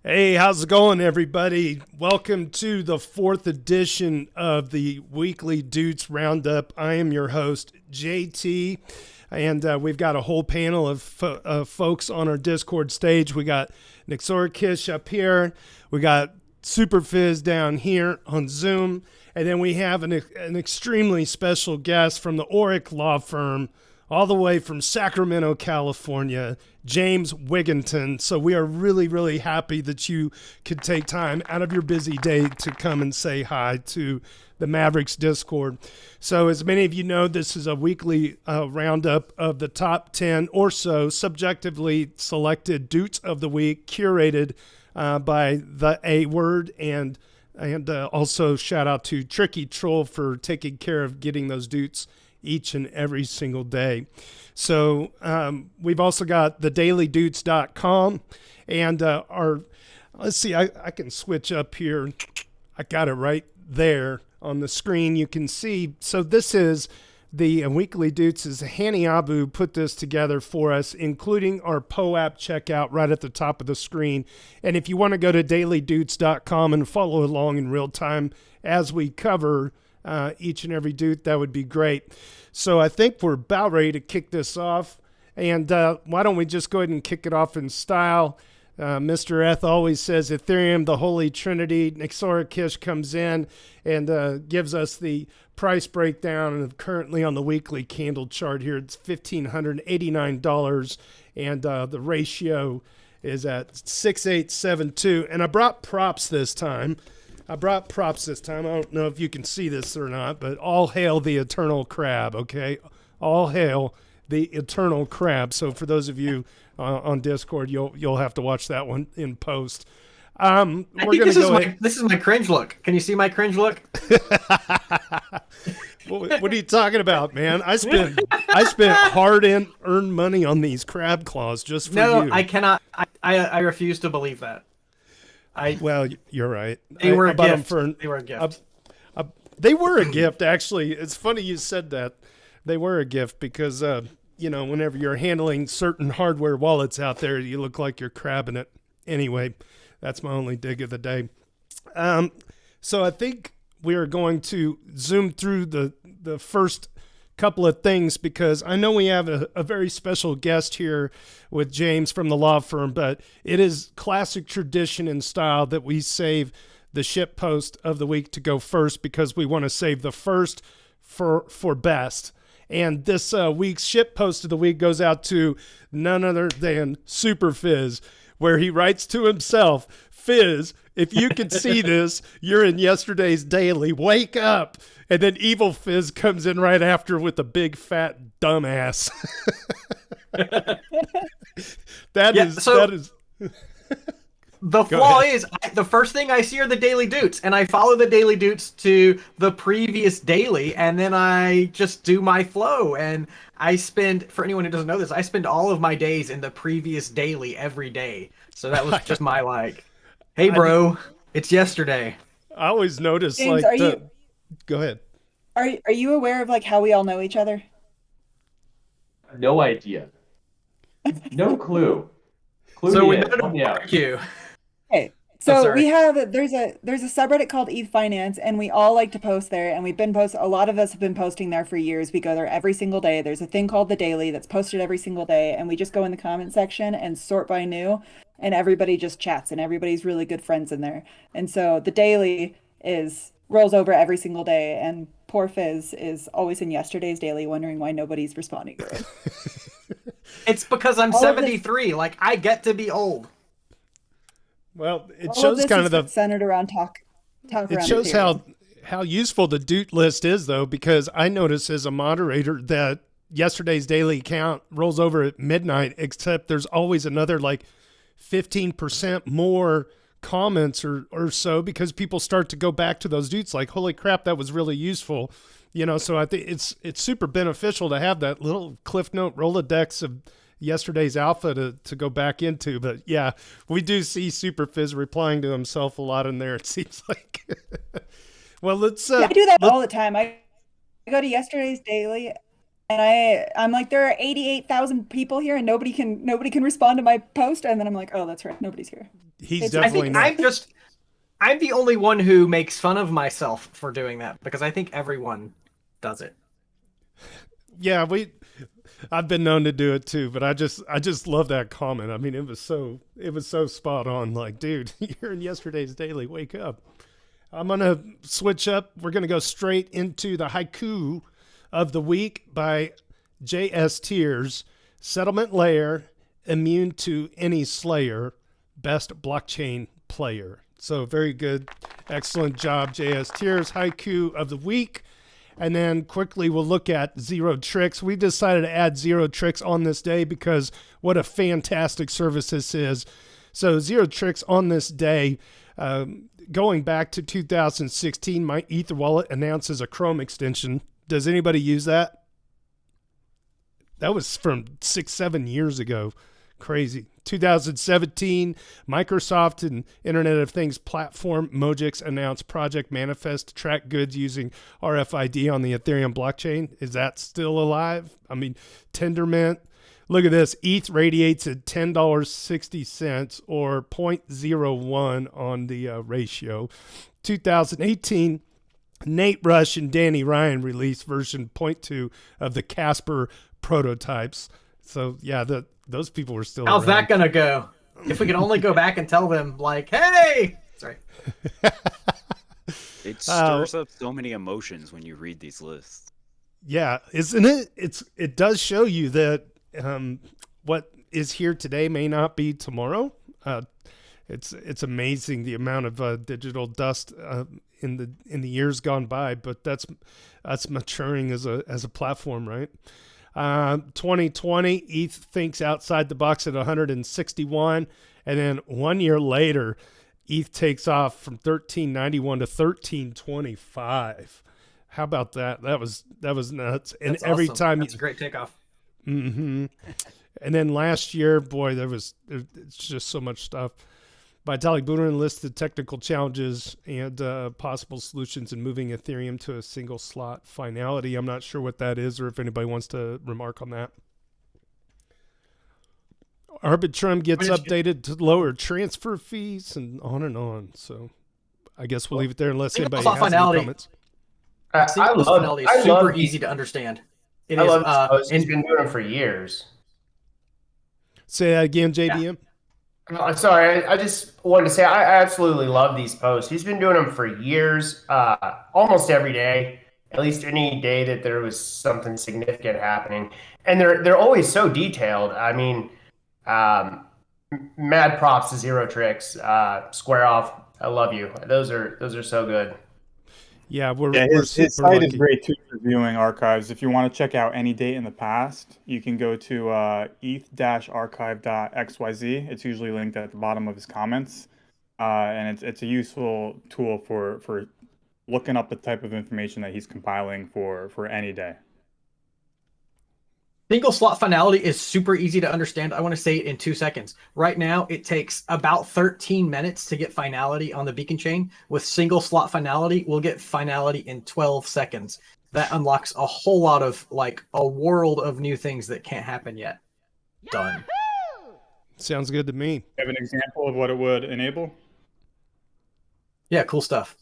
Hey, how's it going, everybody? Welcome to the fourth edition of the weekly Doots Roundup. I am your host, JT, and we've got a whole panel of folks on our Discord stage. We got Orrick up here, we got Super Fizz down here on Zoom, and then we have an extremely special guest from the Orrick Lawfirm, all the way from Sacramento, California, James Wigginton. So we are really, really happy that you could take time out of your busy day to come and say hi to the Mavericks Discord. So as many of you know, this is a weekly roundup of the top 10 or so subjectively selected Doots of the week, curated by the A Word, and also shout out to Tricky Troll for taking care of getting those Doots each and every single day. So we've also got the dailydoots.com and let's see, I can switch up here. I got it right there on the screen. You can see, so this is the weekly Doots. Is Hani Abu put this together for us, including our POAP checkout right at the top of the screen. And if you want to go to dailydoots.com and follow along in real time as we cover each and every Doot, that would be great. So I think we're about ready to kick this off. And why don't we just go ahead and kick it off in style? Mr. Eth always says Ethereum, the Holy Trinity. Orrick comes in and gives us the price breakdown. And currently on the weekly candle chart here, it's $1,589. And the ratio is at 6872. And I brought props this time. I don't know if you can see this or not, but all hail the eternal crab, okay? All hail the eternal crab. So for those of you on Discord, you'll have to watch that one in post. This is my cringe look. Can you see my cringe look? What are you talking about, man? I spent hard-earned money on these crab claws just for you. No, I cannot. I refuse to believe that. Well, you're right. They were a gift. They were a gift. They were a gift, actually. It's funny you said that. They were a gift because, whenever you're handling certain hardware wallets out there, you look like you're crabbing it. Anyway, that's my only dig of the day. So I think we are going to zoom through the first couple of things because I know we have a very special guest here with James from the Lawfirm, but it is classic tradition and style that we save the ship post of the week to go first because we want to save the first for best. And this week's ship post of the week goes out to none other than Super Fizz, where he writes to himself, "Fizz, if you can see this, you're in yesterday's daily. Wake up." And then Evil Fizz comes in right after with a big fat dumbass. That is. The flaw is the first thing I see are the daily Doots, and I follow the daily Doots to the previous daily, and then I just do my flow. And I spend, for anyone who doesn't know this, I spend all of my days in the previous daily every day. So that was just my hey bro, it's yesterday. I always notice James, go ahead. Are you aware of how we all know each other? No idea. No clue. So we met at a barbecue. Okay. So there's a subreddit called Ethfinance, and we all like to post there, and a lot of us have been posting there for years. We go there every single day. There's a thing called the daily that's posted every single day, and we just go in the comment section and sort by new, and everybody just chats, and everybody's really good friends in there. And so the daily rolls over every single day, and poor Fizz is always in yesterday's daily wondering why nobody's responding to it. It's because I'm 73. I get to be old. Well, it shows kind of centered around talk it shows how useful the Doot list is, though, because I notice as a moderator that yesterday's daily count rolls over at midnight, except there's always another 15% more comments or so because people start to go back to those Doots holy crap, that was really useful. So I think it's super beneficial to have that little Cliff Note Rolodex of yesterday's alpha to go back into. But yeah, we do see Super Fizz replying to himself a lot in there, it seems like. Well, let's I do that all the time. I go to yesterday's daily And I'm like, there are 88,000 people here and nobody can respond to my post. And then I'm like, oh, that's right. Nobody's here. He's definitely not. I'm the only one who makes fun of myself for doing that because I think everyone does it. Yeah, I've been known to do it too, but I just love that comment. I mean, it was so spot on. Like, dude, you're in yesterday's daily. Wake up. I'm gonna switch up. We're gonna go straight into the haiku of the week by J.S. Tears. Settlement layer, immune to any slayer, best blockchain player. So very good, excellent job, J.S. Tears. Haiku of the week. And then quickly we'll look at Zero Tricks. We decided to add Zero Tricks on this day because what a fantastic service this is. So Zero Tricks on this day, going back to 2016, my Ether wallet announces a Chrome extension. Does anybody use that? That was from 6-7 years ago. Crazy. 2017, Microsoft and Internet of Things platform Mojix announced Project Manifest to track goods using RFID on the Ethereum blockchain. Is that still alive? I mean, Tendermint. Look at this. ETH radiates at $10.60 or 0.01 on the ratio. 2018, Nate Rush and Danny Ryan released version 0.2 of the Casper prototypes. So, yeah, those people were still How's around. that going to go? If we could only go back and tell them, like, hey! Sorry. It stirs up so many emotions when you read these lists. Yeah, isn't it? It does show you that what is here today may not be tomorrow. It's amazing the amount of digital dust in the years gone by, but that's maturing as a platform, right? 2020, ETH thinks outside the box at 161, and then 1 year later, ETH takes off from 1391 to 1325. How about that? That was nuts. And That's every awesome. time that's a great takeoff. Mm-hmm. And then last year, boy, it's just so much stuff. Vitalik Buterin listed technical challenges and possible solutions in moving Ethereum to a single slot finality. I'm not sure what that is or if anybody wants to remark on that. Arbitrum gets updated to lower transfer fees and on and on. So I guess we'll leave it there unless anybody has any comments. Single finality is super easy to understand. I love this post. He's been doing it for years. Say that again, JBM. Yeah. Sorry, I just wanted to say I absolutely love these posts. He's been doing them for years, almost every day, at least any day that there was something significant happening, and they're always so detailed. I mean, mad props to Zero Tricks, Square Off. I love you. Those are so good. Yeah, his site is great too for viewing archives. If you want to check out any date in the past, you can go to eth-archive.xyz. It's usually linked at the bottom of his comments, and it's a useful tool for looking up the type of information that he's compiling for any day. Single slot finality is super easy to understand. I want to say it in 2 seconds. Right now, it takes about 13 minutes to get finality on the beacon chain. With single slot finality, we'll get finality in 12 seconds. That unlocks a whole lot of, like, a world of new things that can't happen yet. Done. Sounds good to me. You have an example of what it would enable? Yeah, cool stuff.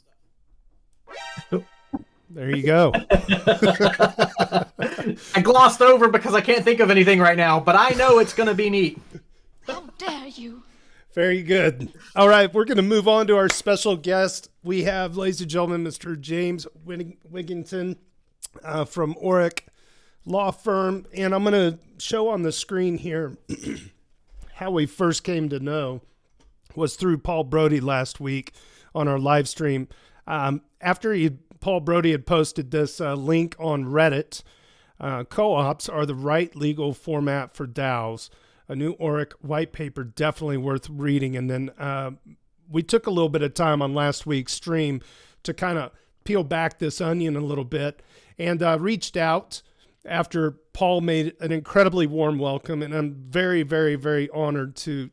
There you go. I glossed over because I can't think of anything right now, but I know it's going to be neat. How dare you? Very good. All right, we're going to move on to our special guest. We have, ladies and gentlemen, Mr. James Wigginton from Orrick Lawfirm, and I'm going to show on the screen here how we first came to know was through Paul Brody last week on our live stream. After Paul Brody had posted this link on Reddit, co-ops are the right legal format for DAOs. A new Orrick white paper, definitely worth reading. And then we took a little bit of time on last week's stream to kind of peel back this onion a little bit and reached out after Paul made an incredibly warm welcome. And I'm very, very, very honored to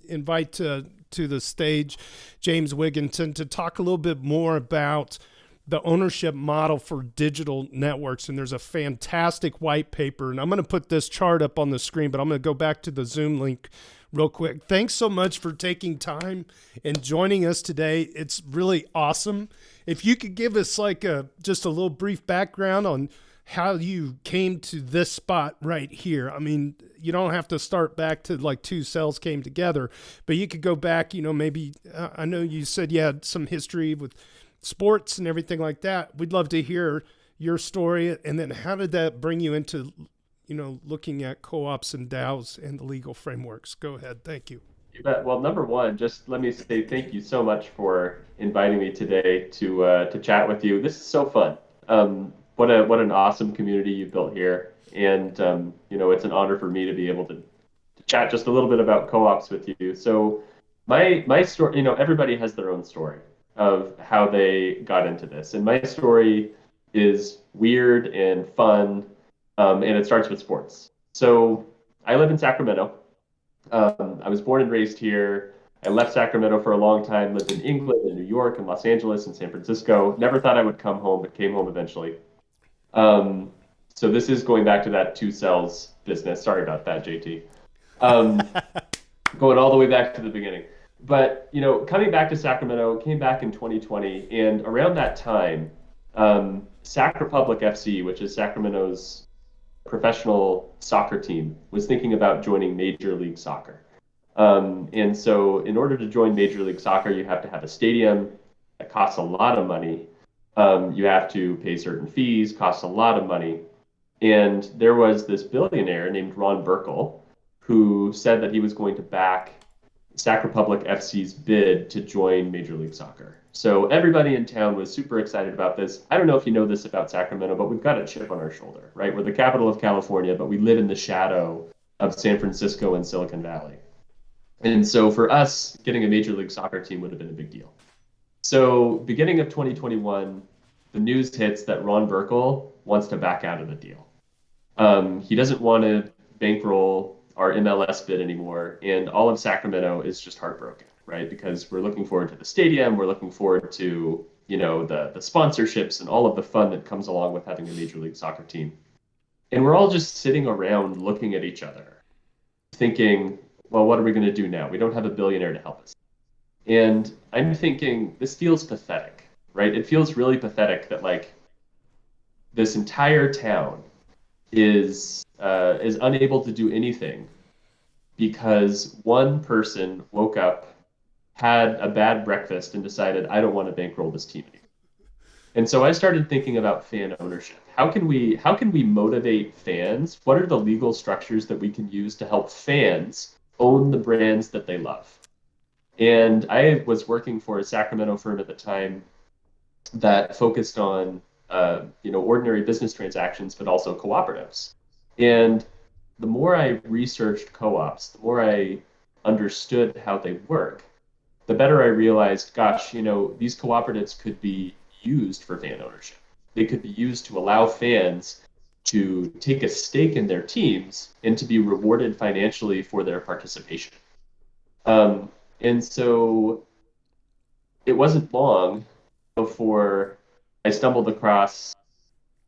invite to the stage James Wigginton to talk a little bit more about the ownership model for digital networks. And there's a fantastic white paper. And I'm going to put this chart up on the screen, but I'm going to go back to the Zoom link real quick. Thanks so much for taking time and joining us today. It's really awesome. If you could give us like just a little brief background on how you came to this spot right here. I mean, you don't have to start back to like two cells came together, but you could go back, maybe, I know you said you had some history with sports and everything like that. We'd love to hear your story. And then how did that bring you into, looking at co-ops and DAOs and the legal frameworks? Go ahead. Thank you. You bet. Well, number one, just let me say thank you so much for inviting me today to chat with you. This is so fun. What an awesome community you've built here. And, it's an honor for me to be able to chat just a little bit about co-ops with you. So my story, everybody has their own story of how they got into this. And my story is weird and fun, and it starts with sports. So I live in Sacramento. I was born and raised here. I left Sacramento for a long time, lived in England, in New York, in Los Angeles, and San Francisco. Never thought I would come home, but came home eventually. So this is going back to that two cells business. Sorry about that, JT. Going all the way back to the beginning. But, coming back to Sacramento, came back in 2020. And around that time, Sac Republic FC, which is Sacramento's professional soccer team, was thinking about joining Major League Soccer. And so in order to join Major League Soccer, you have to have a stadium that costs a lot of money. You have to pay certain fees, costs a lot of money. And there was this billionaire named Ron Burkle who said that he was going to back Sac Republic FC's bid to join Major League Soccer. So everybody in town was super excited about this. I don't know if you know this about Sacramento, but we've got a chip on our shoulder, right? We're the capital of California, but we live in the shadow of San Francisco and Silicon Valley. And so for us, getting a Major League Soccer team would have been a big deal. So beginning of 2021, the news hits that Ron Burkle wants to back out of the deal. He doesn't want to bankroll our MLS bid anymore, and all of Sacramento is just heartbroken, right? Because we're looking forward to the stadium, we're looking forward to, the sponsorships and all of the fun that comes along with having a Major League Soccer team. And we're all just sitting around looking at each other, thinking, well, what are we going to do now? We don't have a billionaire to help us. And I'm thinking, this feels pathetic, right? It feels really pathetic that this entire town is unable to do anything because one person woke up, had a bad breakfast, and decided, I don't want to bankroll this team anymore. And so I started thinking about fan ownership. How can we motivate fans? What are the legal structures that we can use to help fans own the brands that they love? And I was working for a Sacramento firm at the time that focused on ordinary business transactions, but also cooperatives. And the more I researched co-ops, the more I understood how they work, the better I realized, gosh, these cooperatives could be used for fan ownership. They could be used to allow fans to take a stake in their teams and to be rewarded financially for their participation. And so it wasn't long before I stumbled across,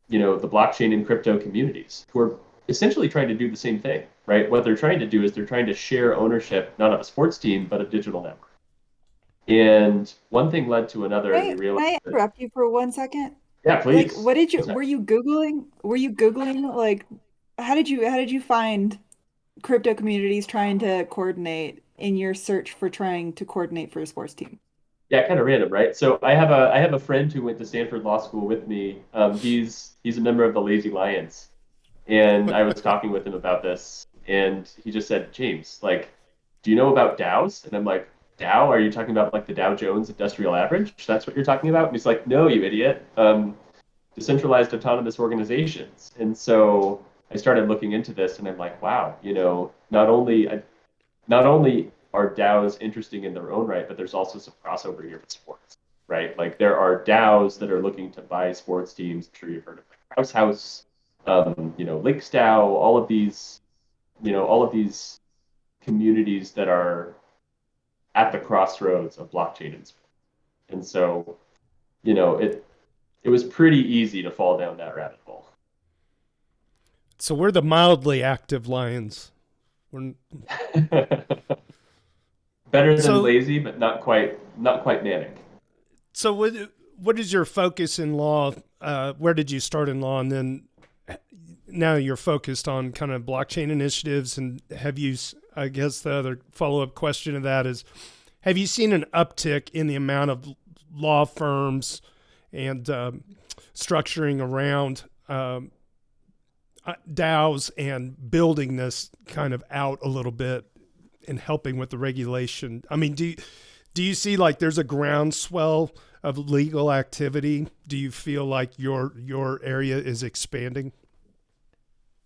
the blockchain and crypto communities who are essentially trying to do the same thing, right? What they're trying to do is they're trying to share ownership, not of a sports team, but a digital network. And one thing led to another. And we realized Can I interrupt you for 1 second? Yeah, please. What did you, were you Googling, how did you find crypto communities trying to coordinate in your search for trying to coordinate for a sports team? Yeah, kind of random, right? So I have a friend who went to Stanford Law School with me. He's a member of the Lazy Lions, and I was talking with him about this, and he just said, James, do you know about DAOs? And I'm like, DAO? Are you talking about the Dow Jones Industrial Average? That's what you're talking about? And he's like, no, you idiot. Decentralized autonomous organizations. And so I started looking into this, and I'm like, wow, not only are DAOs interesting in their own right, but there's also some crossover here with sports, right? There are DAOs that are looking to buy sports teams. I'm sure you've heard of House House, Lakes DAO, all of these communities that are at the crossroads of blockchain and sport. And so, it was pretty easy to fall down that rabbit hole. So we're the mildly active lions. Better than lazy, but not quite manic. So what is your focus in law? Where did you start in law, and then now you're focused on kind of blockchain initiatives? And have you, I guess the other follow-up question to that is, have you seen an uptick in the amount of law firms and structuring around DAOs and building this kind of out a little bit and helping with the regulation? I mean, do you see like there's a groundswell of legal activity? Do you feel like your area is expanding?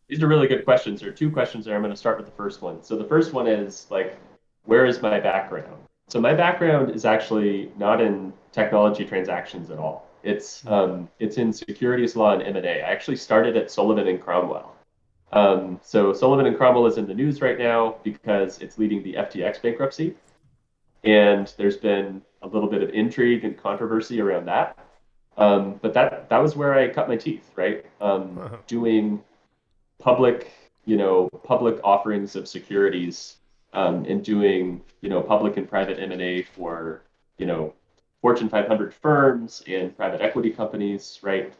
These are really good questions. There are two questions there. I'm going to start with the first one. So the first one is like, where is my background? So my background is actually not in technology transactions at all. It's in securities law and M&A. I actually started at Sullivan and Cromwell. So Sullivan and Cromwell is in the news right now because it's leading the FTX bankruptcy. And there's been a little bit of intrigue and controversy around that. But that was where I cut my teeth, right? Doing public offerings of securities, and doing, public and private M&A for, Fortune 500 firms and private equity companies, right?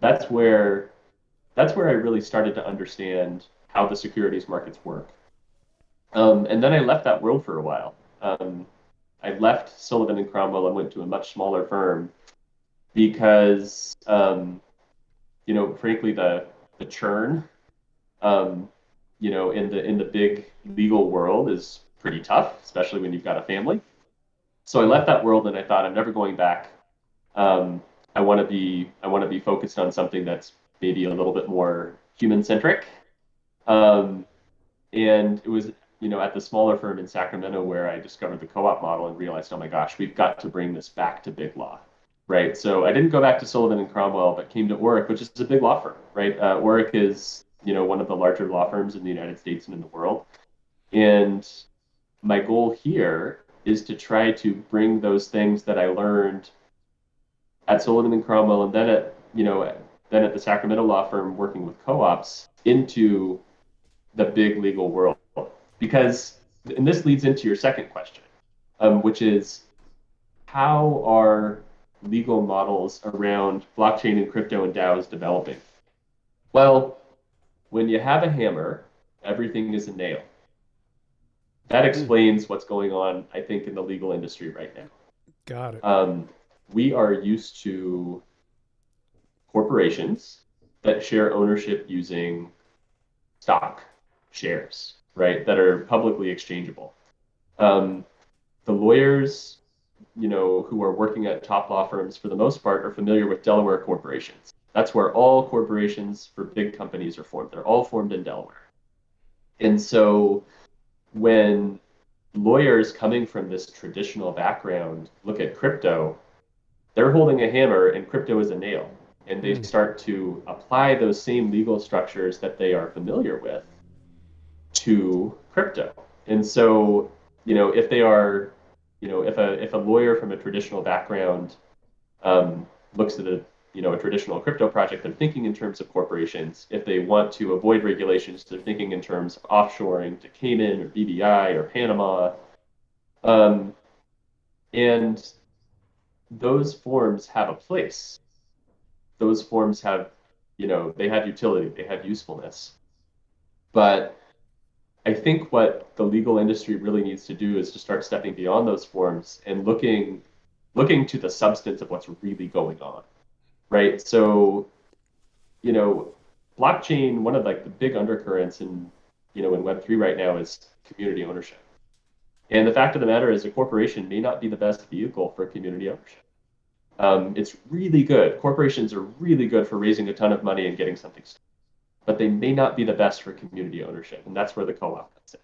That's where I really started to understand how the securities markets work. And then I left that world for a while. I left Sullivan and Cromwell and went to a much smaller firm because, frankly, the churn, in the big legal world is pretty tough, especially when you've got a family. So I left that world and I thought, I'm never going back. I want to be focused on something that's maybe a little bit more human centric. And it was, at the smaller firm in Sacramento where I discovered the co-op model and realized, oh my gosh, we've got to bring this back to big law, right? So I didn't go back to Sullivan and Cromwell, but came to Orrick, which is a big law firm, right? Orrick is, one of the larger law firms in the United States and in the world. And my goal here is to try to bring those things that I learned at Sullivan and Cromwell and then at the Sacramento law firm working with co-ops into the big legal world. Because, and this leads into your second question, which is, how are legal models around blockchain and crypto and DAOs developing? Well, when you have a hammer, everything is a nail. That explains what's going on, I think, in the legal industry right now. Got it. We are used to corporations that share ownership using stock shares, right, that are publicly exchangeable. The lawyers, who are working at top law firms for the most part are familiar with Delaware corporations. That's where all corporations for big companies are formed. They're all formed in Delaware. And so when lawyers coming from this traditional background look at crypto, they're holding a hammer and crypto is a nail. And they start to apply those same legal structures that they are familiar with to crypto. And so, if they are, if a lawyer from a traditional background looks at a traditional crypto project, they're thinking in terms of corporations. If they want to avoid regulations, they're thinking in terms of offshoring to Cayman or BVI or Panama. And those forms have a place. Those forms have, they have utility, they have usefulness. But I think what the legal industry really needs to do is to start stepping beyond those forms and looking to the substance of what's really going on, right? So, blockchain, one of like the big undercurrents in Web3 right now is community ownership. And the fact of the matter is a corporation may not be the best vehicle for community ownership. It's really good. Corporations are really good for raising a ton of money and getting something started, but they may not be the best for community ownership. And that's where the co-op comes in.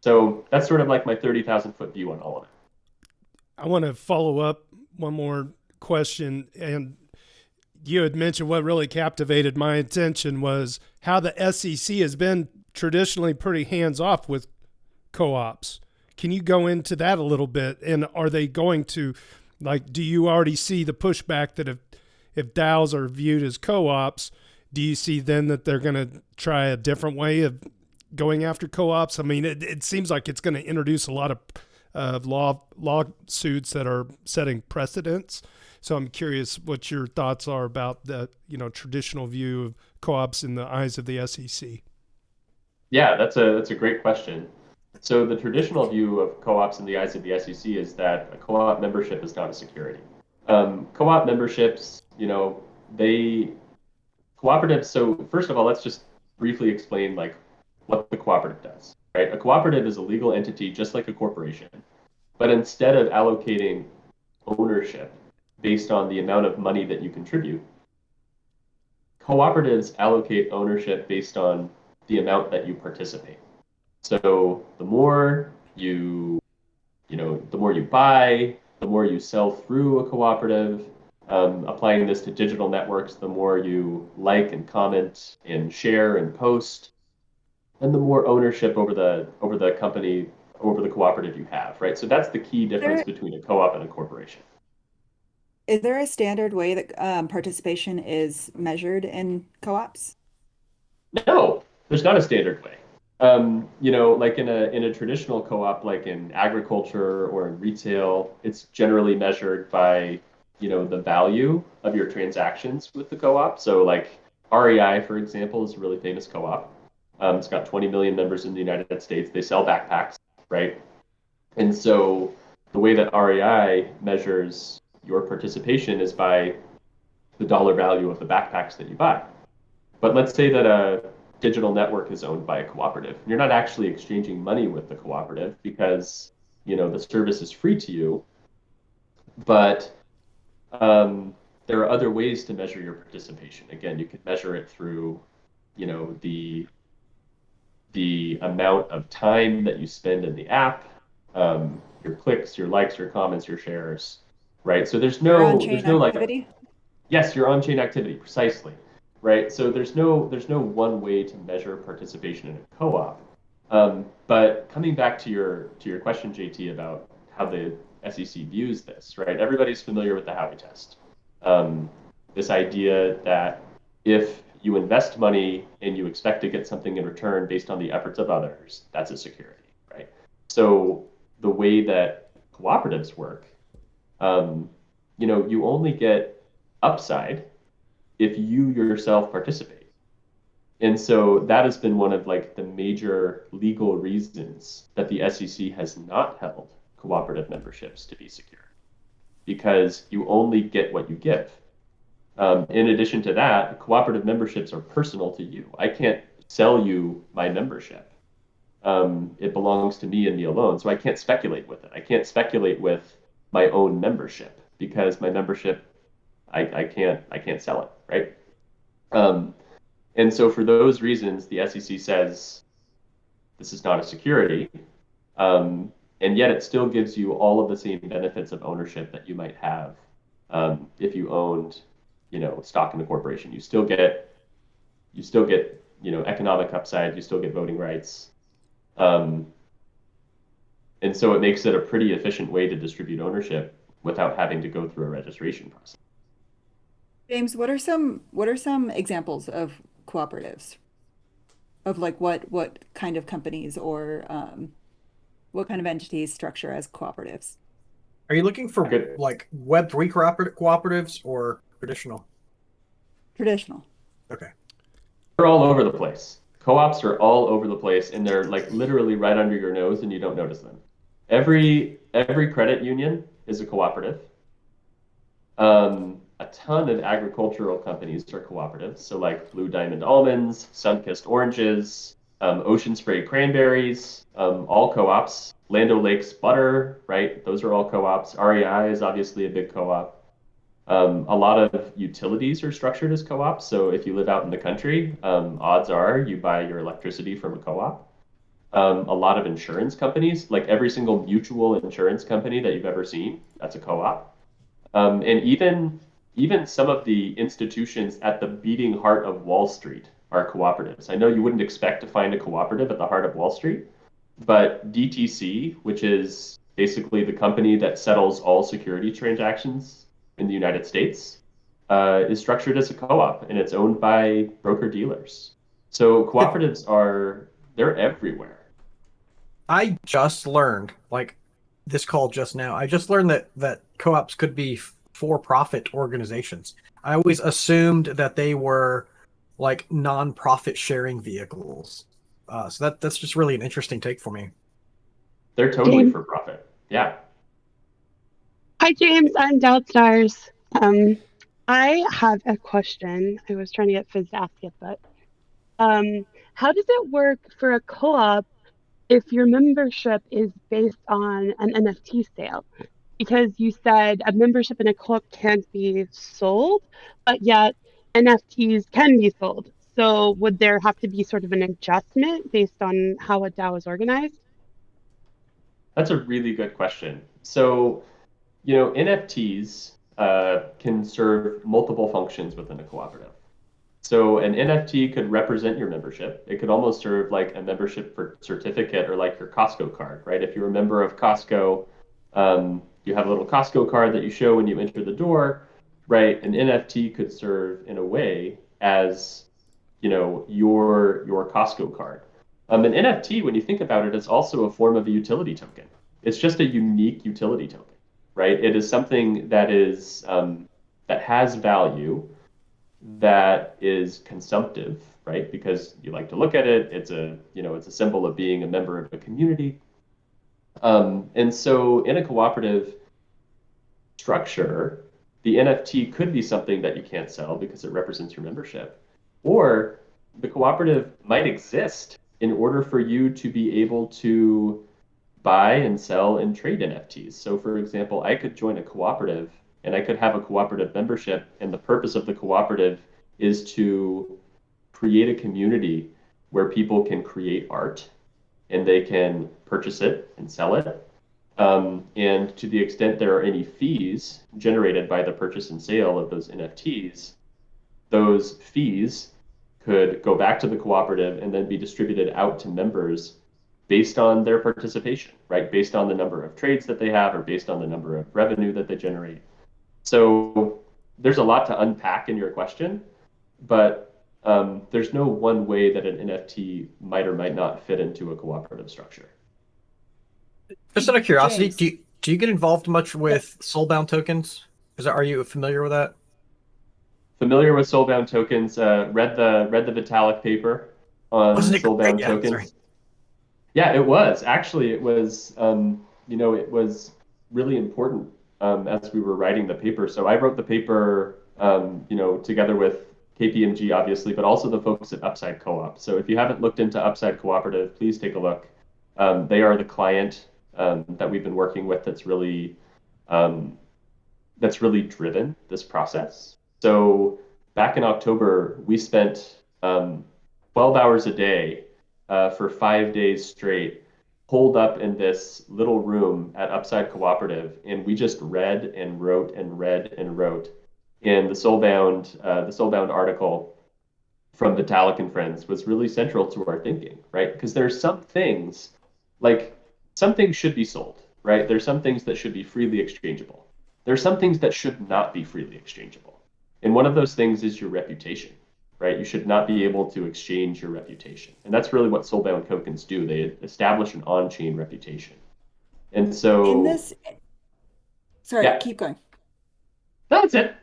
So that's sort of like my 30,000 foot view on all of it. I want to follow up one more question. And you had mentioned what really captivated my attention was how the SEC has been traditionally pretty hands-off with co-ops. Can you go into that a little bit? And are they going to, do you already see the pushback that if DAOs are viewed as co-ops, do you see then that they're going to try a different way of going after co-ops? I mean, it seems like it's going to introduce a lot of lawsuits that are setting precedents. So I'm curious what your thoughts are about the traditional view of co-ops in the eyes of the SEC. Yeah, that's a great question. So the traditional view of co-ops in the eyes of the SEC is that a co-op membership is not a security. Co-op memberships, cooperatives. So first of all, let's just briefly explain like what the cooperative does, right? A cooperative is a legal entity just like a corporation, but instead of allocating ownership based on the amount of money that you contribute, cooperatives allocate ownership based on the amount that you participate. So the more you buy, the more you sell through a cooperative. Applying this to digital networks, the more you like and comment and share and post, and the more ownership over the company, over the cooperative you have, right? So that's the key difference between a co-op and a corporation. Is there a standard way that participation is measured in co-ops? No, there's not a standard way. Like in a traditional co-op, like in agriculture or in retail, it's generally measured by, the value of your transactions with the co-op. So like REI, for example, is a really famous co-op. It's got 20 million members in the United States. They sell backpacks, right? And so the way that REI measures your participation is by the dollar value of the backpacks that you buy. But let's say that a digital network is owned by a cooperative. You're not actually exchanging money with the cooperative because, the service is free to you. But there are other ways to measure your participation. Again, you can measure it through, the amount of time that you spend in the app, your clicks, your likes, your comments, your shares, right? So there's no activity? Yes, your on-chain activity, precisely, right? So there's no one way to measure participation in a co-op. But coming back to your question, JT, about how the SEC views this, right? Everybody's familiar with the Howey test. This idea that if you invest money and you expect to get something in return based on the efforts of others, that's a security, right? So the way that cooperatives work, you only get upside if you yourself participate. And so that has been one of like the major legal reasons that the SEC has not held cooperative memberships to be secure, because you only get what you give. In addition to that, cooperative memberships are personal to you. I can't sell you my membership. It belongs to me and me alone. So I can't speculate with it. I can't speculate with my own membership because my membership, I can't sell it, right? And so for those reasons, the SEC says this is not a security, and yet it still gives you all of the same benefits of ownership that you might have if you owned, stock in the corporation. You still get, economic upside. You still get voting rights, and so it makes it a pretty efficient way to distribute ownership without having to go through a registration process. James, what are some examples of cooperatives? Of like what kind of companies or what kind of entities structure as cooperatives? Are you looking for like Web3 cooperatives or traditional? Traditional. Okay. They're all over the place. Co-ops are all over the place, and they're like literally right under your nose, and you don't notice them. Every credit union is a cooperative. A ton of agricultural companies are cooperatives. So like Blue Diamond Almonds, Sunkissed Oranges, Ocean Spray Cranberries, all co-ops. Land O'Lakes Butter, right? Those are all co-ops. REI is obviously a big co-op. A lot of utilities are structured as co-ops. So if you live out in the country, odds are you buy your electricity from a co-op. A lot of insurance companies, like every single mutual insurance company that you've ever seen, that's a co-op. And even some of the institutions at the beating heart of Wall Street are cooperatives. I know you wouldn't expect to find a cooperative at the heart of Wall Street, but DTC, which is basically the company that settles all security transactions in the United States, is structured as a co-op, and it's owned by broker-dealers. So cooperatives they're everywhere. I just learned, like this call just now, I just learned that co-ops could be for-profit organizations. I always assumed that they were like non-profit sharing vehicles. So that's just really an interesting take for me. They're totally James. for profit. Yeah. Hi, James. I'm Doubtstars. I have a question. I was trying to get Fizz to ask it, but how does it work for a co-op if your membership is based on an NFT sale? Because you said a membership in a co-op can't be sold, but yet NFTs can be sold. So would there have to be sort of an adjustment based on how a DAO is organized? That's a really good question. So, NFTs can serve multiple functions within a cooperative. So an NFT could represent your membership. It could almost serve like a membership certificate or like your Costco card, right? If you're a member of Costco, you have a little Costco card that you show when you enter the door, right? An NFT could serve in a way as, your Costco card. An NFT, when you think about it, is also a form of a utility token. It's just a unique utility token, right? It is something that is that has value, that is consumptive, right? Because you like to look at it. It's a symbol of being a member of a community. And so in a cooperative structure, the NFT could be something that you can't sell because it represents your membership. Or the cooperative might exist in order for you to be able to buy and sell and trade NFTs. So for example, I could join a cooperative and I could have a cooperative membership, and the purpose of the cooperative is to create a community where people can create art and they can purchase it and sell it. And to the extent there are any fees generated by the purchase and sale of those NFTs, those fees could go back to the cooperative and then be distributed out to members based on their participation, right? Based on the number of trades that they have or based on the number of revenue that they generate. So there's a lot to unpack in your question, but there's no one way that an NFT might or might not fit into a cooperative structure. Just out of curiosity, do you get involved much with soulbound tokens? Are you familiar with that? Familiar with soulbound tokens? Read the Vitalik paper on soulbound tokens. Sorry. Yeah, it was actually it was it was really important as we were writing the paper. So I wrote the paper together with KPMG obviously, but also the folks at Upside Co-op. So if you haven't looked into Upside Cooperative, please take a look. They are the client that we've been working with that's really driven this process. So back in October, we spent 12 hours a day for 5 days straight, holed up in this little room at Upside Cooperative, and we just read and wrote and read and wrote. And the Soulbound article from Vitalik and Friends was really central to our thinking, right? Because there's some things should be sold, right? There's some things that should be freely exchangeable. There's some things that should not be freely exchangeable. And one of those things is your reputation, right? You should not be able to exchange your reputation. And that's really what soulbound tokens do. They establish an on-chain reputation. And so... In this... Sorry, keep going. No, that's it.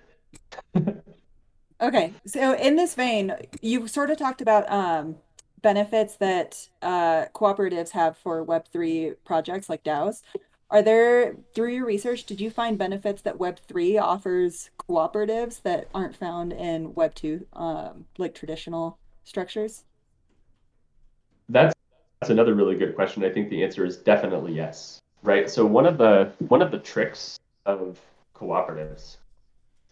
Okay, so in this vein, you sort of talked about benefits that cooperatives have for Web3 projects like DAOs. Are there, through your research, did you find benefits that Web3 offers cooperatives that aren't found in Web2, like traditional structures? That's another really good question. I think the answer is definitely yes. Right. So one of the tricks of cooperatives,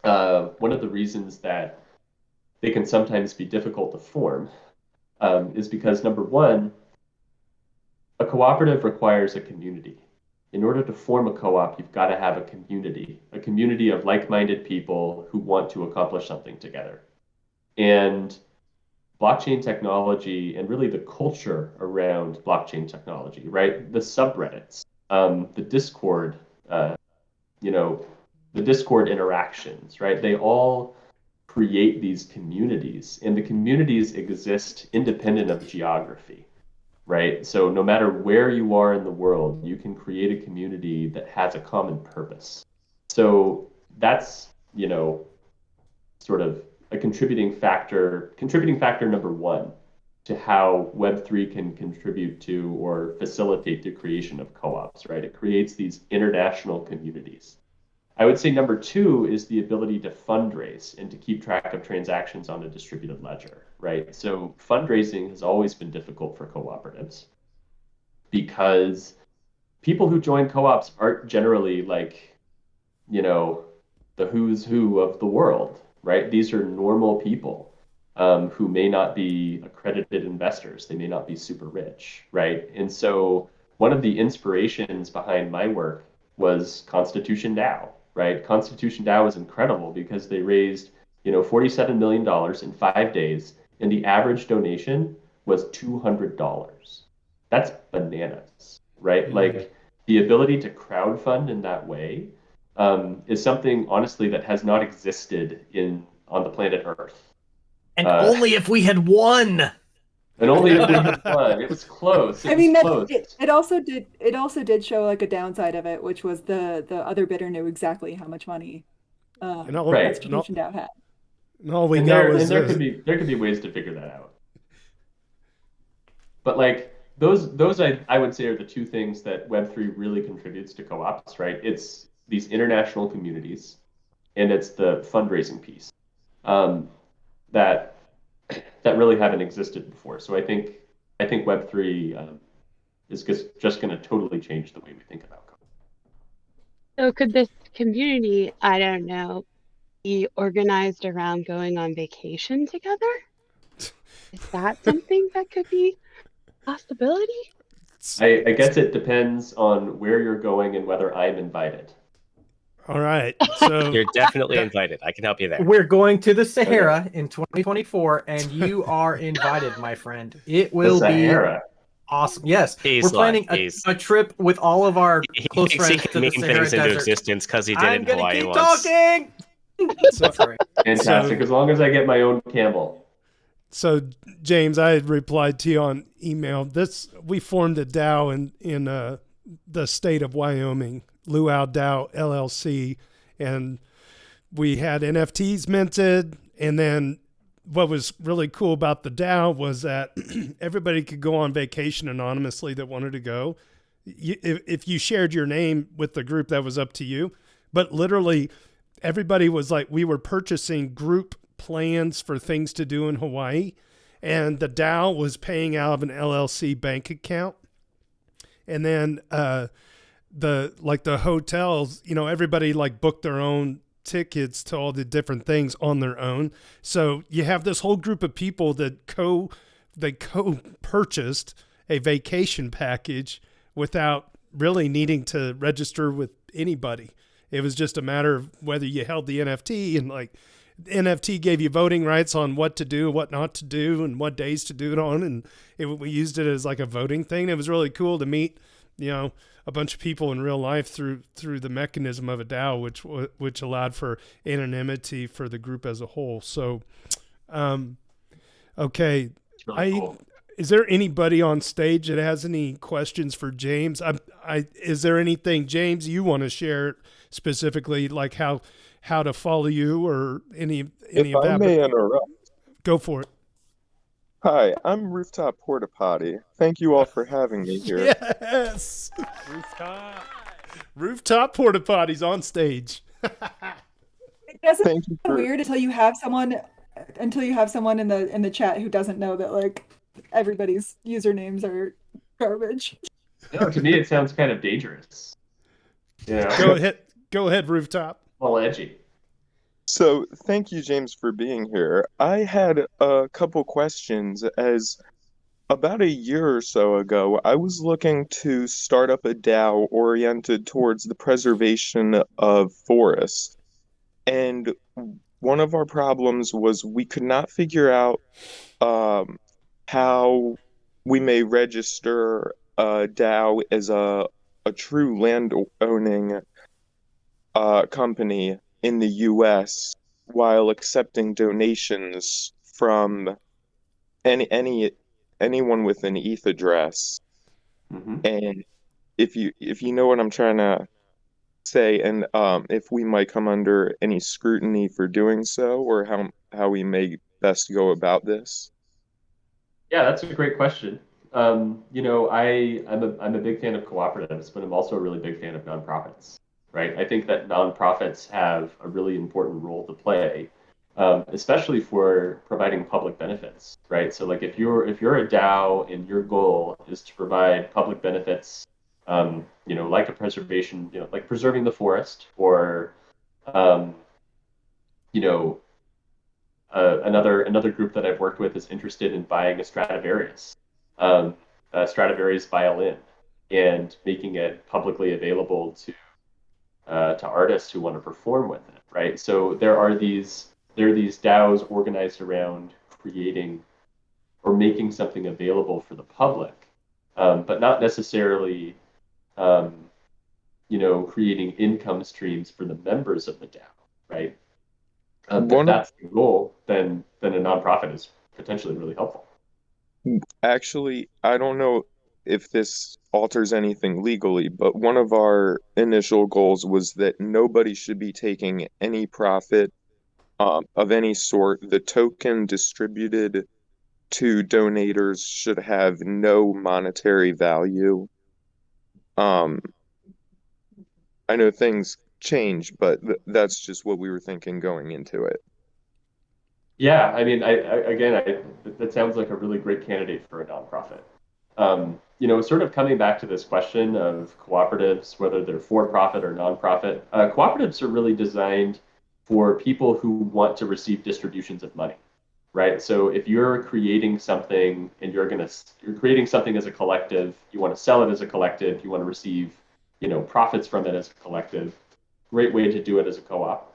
one of the reasons that they can sometimes be difficult to form, is because number one, a cooperative requires a community. In order to form a co-op, you've got to have a community of like-minded people who want to accomplish something together. And blockchain technology and really the culture around blockchain technology, right? The subreddits, the Discord, the Discord interactions, right? They all create these communities, and the communities exist independent of geography, right? So no matter where you are in the world, you can create a community that has a common purpose. So that's, sort of a contributing factor number one to how Web3 can contribute to or facilitate the creation of co-ops, right? It creates these international communities. I would say number two is the ability to fundraise and to keep track of transactions on a distributed ledger, right? So fundraising has always been difficult for cooperatives because people who join co-ops aren't generally like, the who's who of the world, right? These are normal people who may not be accredited investors. They may not be super rich, right? And so one of the inspirations behind my work was Constitution DAO, right? Constitution DAO was incredible because they raised, $47 million in 5 days, and the average donation was $200. That's bananas, right? Mm-hmm. Like the ability to crowdfund in that way is something, honestly, that has not existed on the planet Earth. And only if we had won. And only if we had won. It was close. It also did show like a downside of it, which was the other bidder knew exactly how much money Constitution DAO had. There could be ways to figure that out. But like those I would say are the two things that Web3 really contributes to co-ops, right? It's these international communities, and it's the fundraising piece that really haven't existed before. So I think Web3 is just going to totally change the way we think about co-ops. So could this community, I don't know, be organized around going on vacation together? Is that something that could be a possibility? I guess it depends on where you're going and whether I'm invited. All right. So you're definitely invited. I can help you there. We're going to the Sahara in 2024, and you are invited, my friend. It will be awesome. Yes, we're planning a trip with all of our close friends to the Sahara things into Desert. existence because he did it in Hawaii once. I'm gonna keep talking. Fantastic. As long as I get my own camel. So, James, I had replied to you on email. We formed a DAO in the state of Wyoming, Luau DAO LLC, and we had NFTs minted. And then what was really cool about the DAO was that everybody could go on vacation anonymously that wanted to go. If you shared your name with the group, that was up to you. But literally, everybody was like, we were purchasing group plans for things to do in Hawaii, and the DAO was paying out of an LLC bank account. And then the hotels, everybody like booked their own tickets to all the different things on their own. So you have this whole group of people that co-purchased a vacation package without really needing to register with anybody. It was just a matter of whether you held the NFT, and like the NFT gave you voting rights on what to do, what not to do, and what days to do it on. And we used it as like a voting thing. It was really cool to meet, a bunch of people in real life through the mechanism of a DAO, which allowed for anonymity for the group as a whole. So, okay. Really cool. Is there anybody on stage that has any questions for James? Is there anything, James, you want to share specifically, like how to follow you or any of that? If I may interrupt. Go for it. Hi, I'm Rooftop Porta Potty. Thank you all for having me here. Yes! Rooftop Porta Potties on stage. It doesn't feel weird until you have someone in the chat who doesn't know that like everybody's usernames are garbage. To me, it sounds kind of dangerous. Yeah. Go ahead, Rooftop. All edgy. So thank you, James, for being here. I had a couple questions. As about a year or so ago, I was looking to start up a DAO oriented towards the preservation of forests. And one of our problems was we could not figure out how we may register a DAO as a true land owning company in the U.S. while accepting donations from anyone with an ETH address. And if you know what I'm trying to say, and if we might come under any scrutiny for doing so, or how we may best go about this. Yeah, that's a great question. I'm a big fan of cooperatives, but I'm also a really big fan of nonprofits, right? I think that nonprofits have a really important role to play, especially for providing public benefits, right? So like if you're a DAO and your goal is to provide public benefits, like a preservation, like preserving the forest, or um, you know, another group that I've worked with is interested in buying a Stradivarius violin, and making it publicly available to artists who want to perform with it, right? So there are these DAOs organized around creating or making something available for the public, but not necessarily, creating income streams for the members of the DAO, right? If that's the goal, then a nonprofit is potentially really helpful. Actually, I don't know if this alters anything legally, but one of our initial goals was that nobody should be taking any profit of any sort. The token distributed to donators should have no monetary value. I know things change, but that's just what we were thinking going into it. Yeah, I mean, that sounds like a really great candidate for a nonprofit. Sort of coming back to this question of cooperatives, whether they're for-profit or nonprofit, cooperatives are really designed for people who want to receive distributions of money, right? So if you're creating something and you're creating something as a collective, you want to sell it as a collective, you want to receive, profits from it as a collective, great way to do it as a co-op.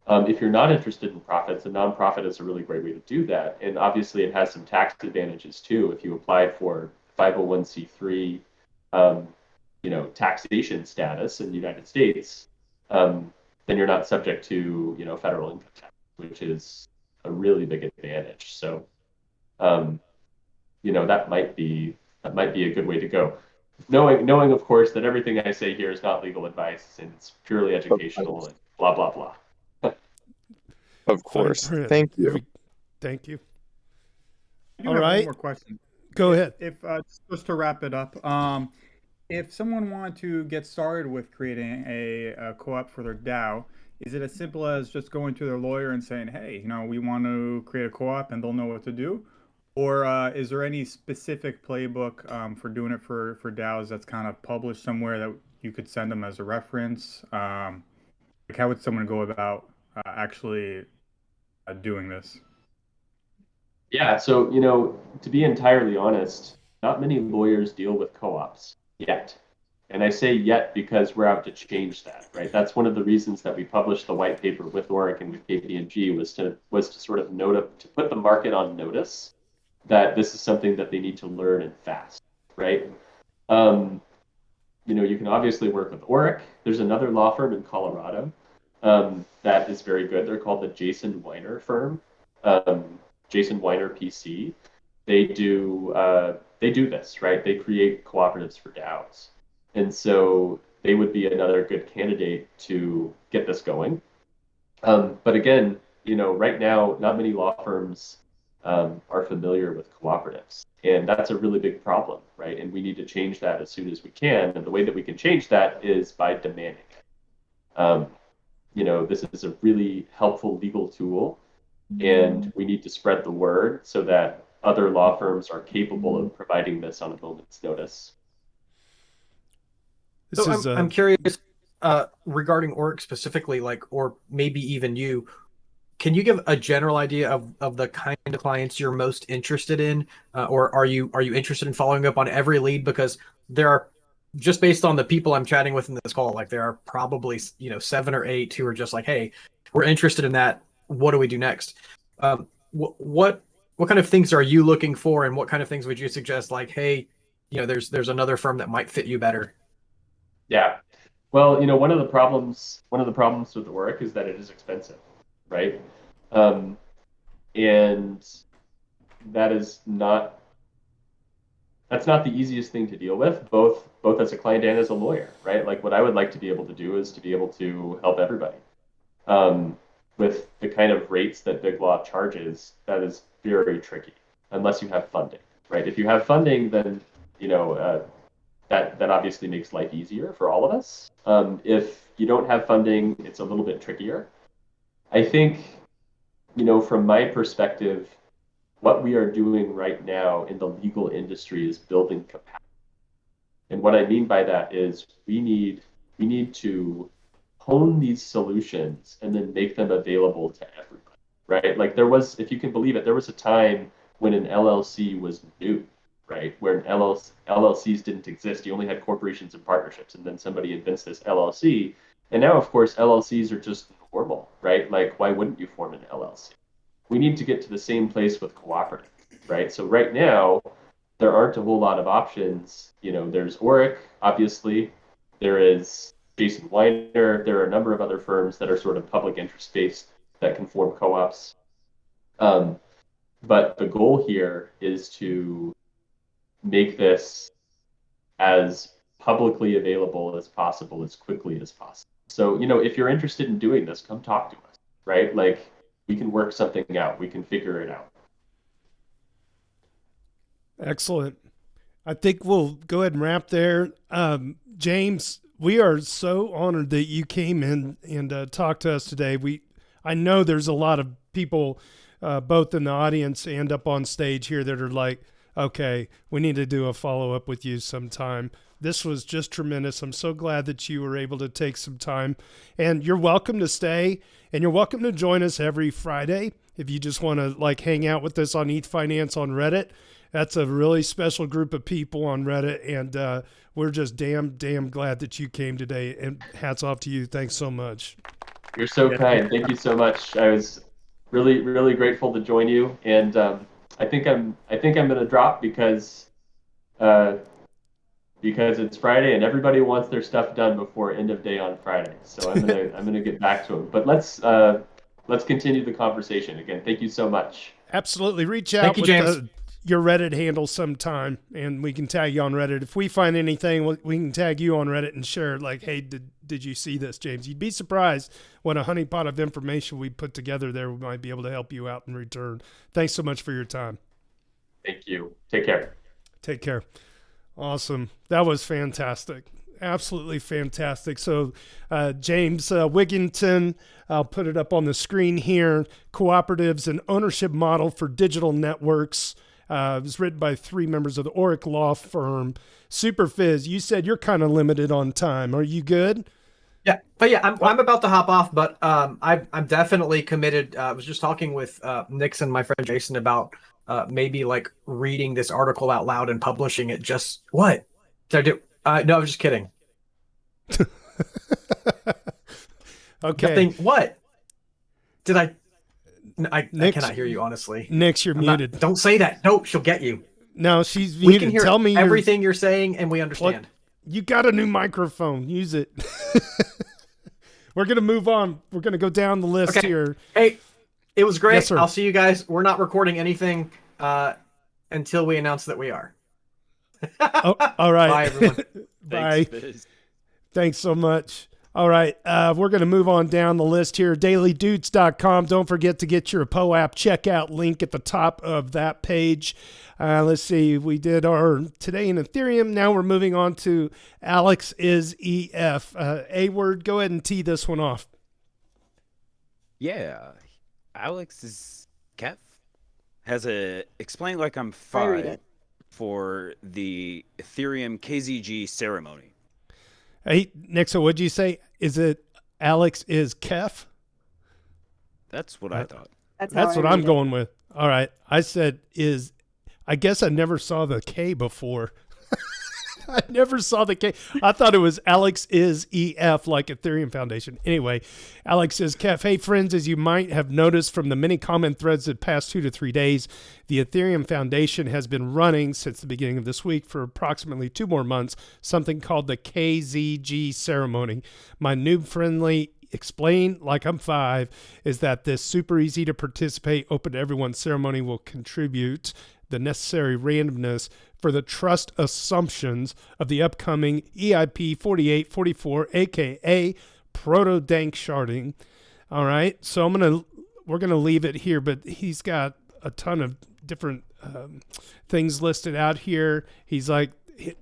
If you're not interested in profits, a nonprofit is a really great way to do that. And obviously it has some tax advantages too. If you applied for 501c3, taxation status in the United States, then you're not subject to, federal income tax, which is a really big advantage. So, that might be a good way to go. Knowing, of course, that everything I say here is not legal advice and it's purely educational and blah, blah, blah. Of course. Thank you. Thank you. I do have one more question. Go ahead. If just to wrap it up, if someone wanted to get started with creating a co-op for their DAO, is it as simple as just going to their lawyer and saying, hey, we want to create a co-op, and they'll know what to do? Or is there any specific playbook for doing it for DAOs that's kind of published somewhere that you could send them as a reference? How would someone go about actually doing this? Yeah, so, to be entirely honest, not many lawyers deal with co-ops yet. And I say yet because we're out to change that, right? That's one of the reasons that we published the white paper with Orrick and with KPMG was to sort of to put the market on notice that this is something that they need to learn and fast, right? You can obviously work with Orrick. There's another law firm in Colorado that is very good. They're called the Jason Weiner firm, Jason Weiner PC. They do this, right? They create cooperatives for DAOs, and so they would be another good candidate to get this going. But again, right now, not many law firms are familiar with cooperatives, and that's a really big problem, right? And we need to change that as soon as we can. And the way that we can change that is by demanding it. This is a really helpful legal tool, and we need to spread the word so that other law firms are capable of providing this on a moment's notice. I'm curious regarding Orrick specifically, or maybe even you. Can you give a general idea of the kind of clients you're most interested in, or are you interested in following up on every lead? Because there are, just based on the people I'm chatting with in this call, there are probably 7 or 8 who are just like, hey, we're interested in that. What do we do next? What kind of things are you looking for, and what kind of things would you suggest? Like, hey, there's another firm that might fit you better. Yeah, well, one of the problems with Orrick is that it is expensive, right? And that's not the easiest thing to deal with, both as a client and as a lawyer, right? Like what I would like to be able to do is to be able to help everybody. With the kind of rates that Big Law charges, that is very tricky unless you have funding, right? If you have funding, then that obviously makes life easier for all of us. If you don't have funding, it's a little bit trickier. I think, from my perspective, what we are doing right now in the legal industry is building capacity. And what I mean by that is we need to hone these solutions and then make them available to everybody, right? Like if you can believe it, there was a time when an LLC was new, right? Where LLCs didn't exist. You only had corporations and partnerships, and then somebody invents this LLC. And now, of course, LLCs are just normal, right? Like, why wouldn't you form an LLC? We need to get to the same place with cooperative, right? So right now, there aren't a whole lot of options. There's Orrick, obviously. There is Jason Weiner. There are a number of other firms that are sort of public interest based that can form co-ops. But the goal here is to make this as publicly available as possible, as quickly as possible. So, if you're interested in doing this, come talk to us, right? Like, we can work something out. We can figure it out. Excellent. I think we'll go ahead and wrap there. James, we are so honored that you came in and talked to us today. I know there's a lot of people, both in the audience and up on stage here, that are like, okay, we need to do a follow-up with you sometime. This was just tremendous. I'm so glad that you were able to take some time. And you're welcome to stay, and you're welcome to join us every Friday if you just want to hang out with us on Ethfinance on Reddit. That's a really special group of people on Reddit, and we're just damn glad that you came today. And hats off to you. Thanks so much. You're so kind. Thank you so much. I was really, really grateful to join you, and I think I'm going to drop because it's Friday and everybody wants their stuff done before end of day on Friday. So I'm gonna get back to them. But let's continue the conversation. Again, thank you so much. Absolutely. Reach out. Thank you, James. Your Reddit handle sometime, and we can tag you on Reddit. If we find anything, we can tag you on Reddit and share, like, hey, did you see this, James? You'd be surprised what a honeypot of information we put together there. We might be able to help you out in return. Thanks so much for your time. Thank you. Take care. Take care. Awesome. That was fantastic. Absolutely fantastic. So James Wigginton, I'll put it up on the screen here. Cooperatives and Ownership Model for Digital Networks. It was written by 3 members of the Orrick law firm. Super Fizz, you said you're kind of limited on time. Are you good? Yeah, but yeah, I'm about to hop off, but I'm definitely committed. I was just talking with Nix and my friend Jason about maybe reading this article out loud and publishing it. Just what did I do? No, I was just kidding. Okay. Nothing. What did I? I cannot hear you, honestly. Nix, you're muted. Don't say that. No, she'll get you. No, she's muted. We can hear Tell me everything you're saying, and we understand. You got a new microphone. Use it. We're going to move on. We're going to go down the list here. Hey, it was great. Yes, sir. I'll see you guys. We're not recording anything until we announce that we are. Oh, all right. Bye, everyone. Bye. Thanks so much. All right, we're going to move on down the list here. dailydoots.com. Don't forget to get your POAP checkout link at the top of that page. Let's see. We did our Today in Ethereum. Now we're moving on to Alex is EF. A-word, go ahead and tee this one off. Yeah. Alex is Kev. Has a explain like I'm 5 for the Ethereum KZG ceremony. Hey, Nixa, what'd you say? Is it Alex is Kef? That's what I thought. That's what I'm going with. All right. I said is, I guess I never saw the K before. I never saw the K. I thought it was Alex is EF, like Ethereum Foundation. Anyway, Alex is Kef. Hey, friends, as you might have noticed from the many comment threads the past 2 to 3 days, the Ethereum Foundation has been running since the beginning of this week for approximately 2 more months, something called the KZG ceremony. My noob-friendly explain like I'm 5 is that this super easy to participate, open to everyone ceremony will contribute the necessary randomness for the trust assumptions of the upcoming EIP 4844, aka proto dank sharding. All right, so we're gonna leave it here, but he's got a ton of different things listed out here. He's like,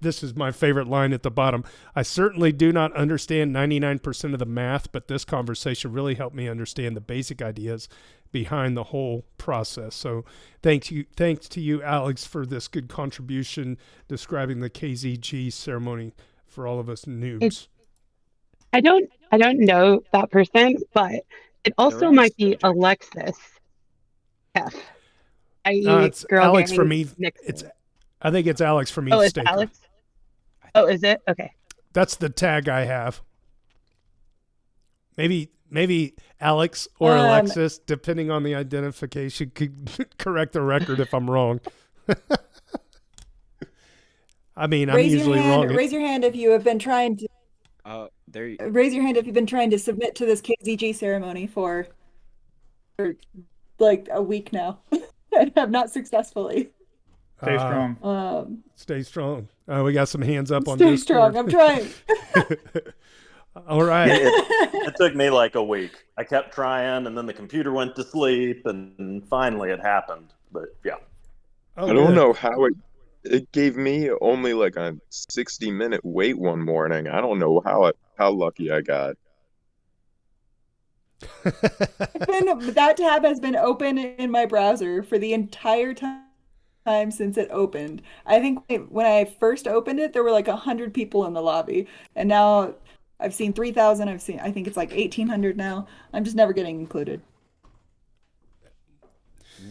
this is my favorite line at the bottom. I certainly do not understand 99% of the math, but this conversation really helped me understand the basic ideas behind the whole process. So thanks to you, Alex, for this good contribution describing the KZG ceremony for all of us noobs. I don't know that person, but it also might be Alexis F. It's Girl Alex Gang from Eve. Nixon. I think it's Alex from Eve Oh, it's Staker. Alex? Oh, is it? Okay. That's the tag I have. Maybe Alex or Alexis, depending on the identification, could correct the record if I'm wrong. I mean, I'm usually wrong. Raise your hand if you have been trying to. Raise your hand if you've been trying to submit to this KZG ceremony for like a week now and have not successfully. Stay strong. Stay strong. We got some hands up on Stay Discord. strong. I'm trying. All right. It took me like a week. I kept trying, and then the computer went to sleep, and finally it happened. But yeah. I don't know how it gave me only like a 60-minute wait one morning. I don't know how lucky I got. That tab has been open in my browser for the entire time since it opened. I think when I first opened it, there were like 100 people in the lobby, and now I've seen 3,000. I think it's like 1,800 now. I'm just never getting included.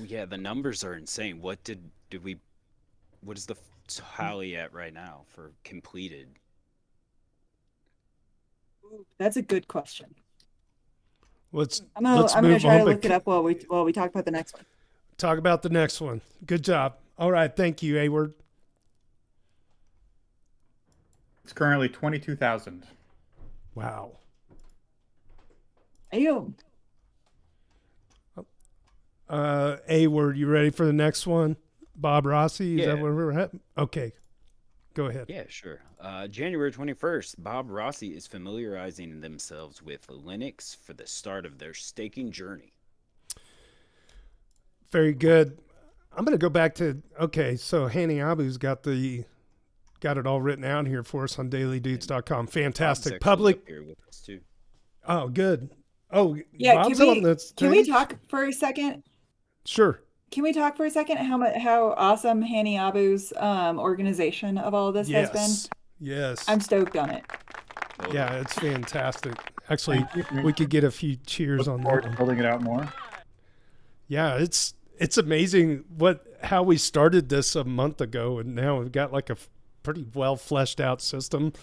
Yeah, the numbers are insane. What is the tally at right now for completed? That's a good question. I'm gonna try to look it up while we talk about the next one. Talk about the next one. Good job. All right, thank you, Award. It's currently 22,000. Wow. Ayo. Award, you ready for the next one? Bob Rossi, is that where we're at? Okay, go ahead. Yeah, sure. January 21st, Bob Rossi is familiarizing themselves with Linux for the start of their staking journey. Very good. I'm going to go back to, so Hani Abu's got it all written out here for us on dailydoots.com. Fantastic. Public. Here with us too. Oh, good. Oh, yeah. Bob's Can we talk for a second? Sure. Can we talk for a second how awesome Hani Abu's organization of all of this has been? Yes. I'm stoked on it. Yeah, it's fantastic. Actually, we could get a few cheers on that. Building it out more. Yeah, it's amazing how we started this a month ago, and now we've got like a pretty well fleshed out system.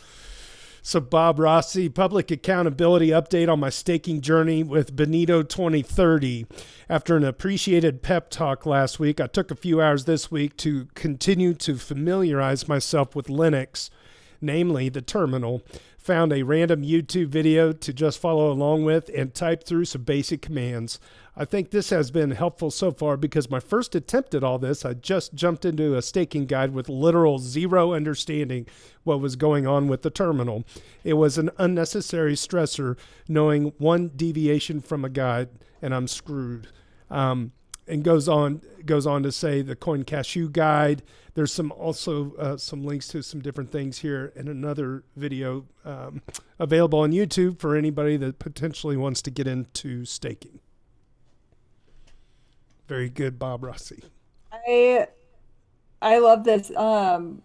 So Bob Rossi, public accountability update on my staking journey with Benito 2030. After an appreciated pep talk last week, I took a few hours this week to continue to familiarize myself with Linux, namely the terminal. Found a random YouTube video to just follow along with and type through some basic commands. I think this has been helpful so far because my first attempt at all this, I just jumped into a staking guide with literal zero understanding what was going on with the terminal. It was an unnecessary stressor knowing one deviation from a guide and I'm screwed. And goes on to say the Coin Cashew guide. There's some links to some different things here in another video available on YouTube for anybody that potentially wants to get into staking. Very good, Bob Rossi. I love this. The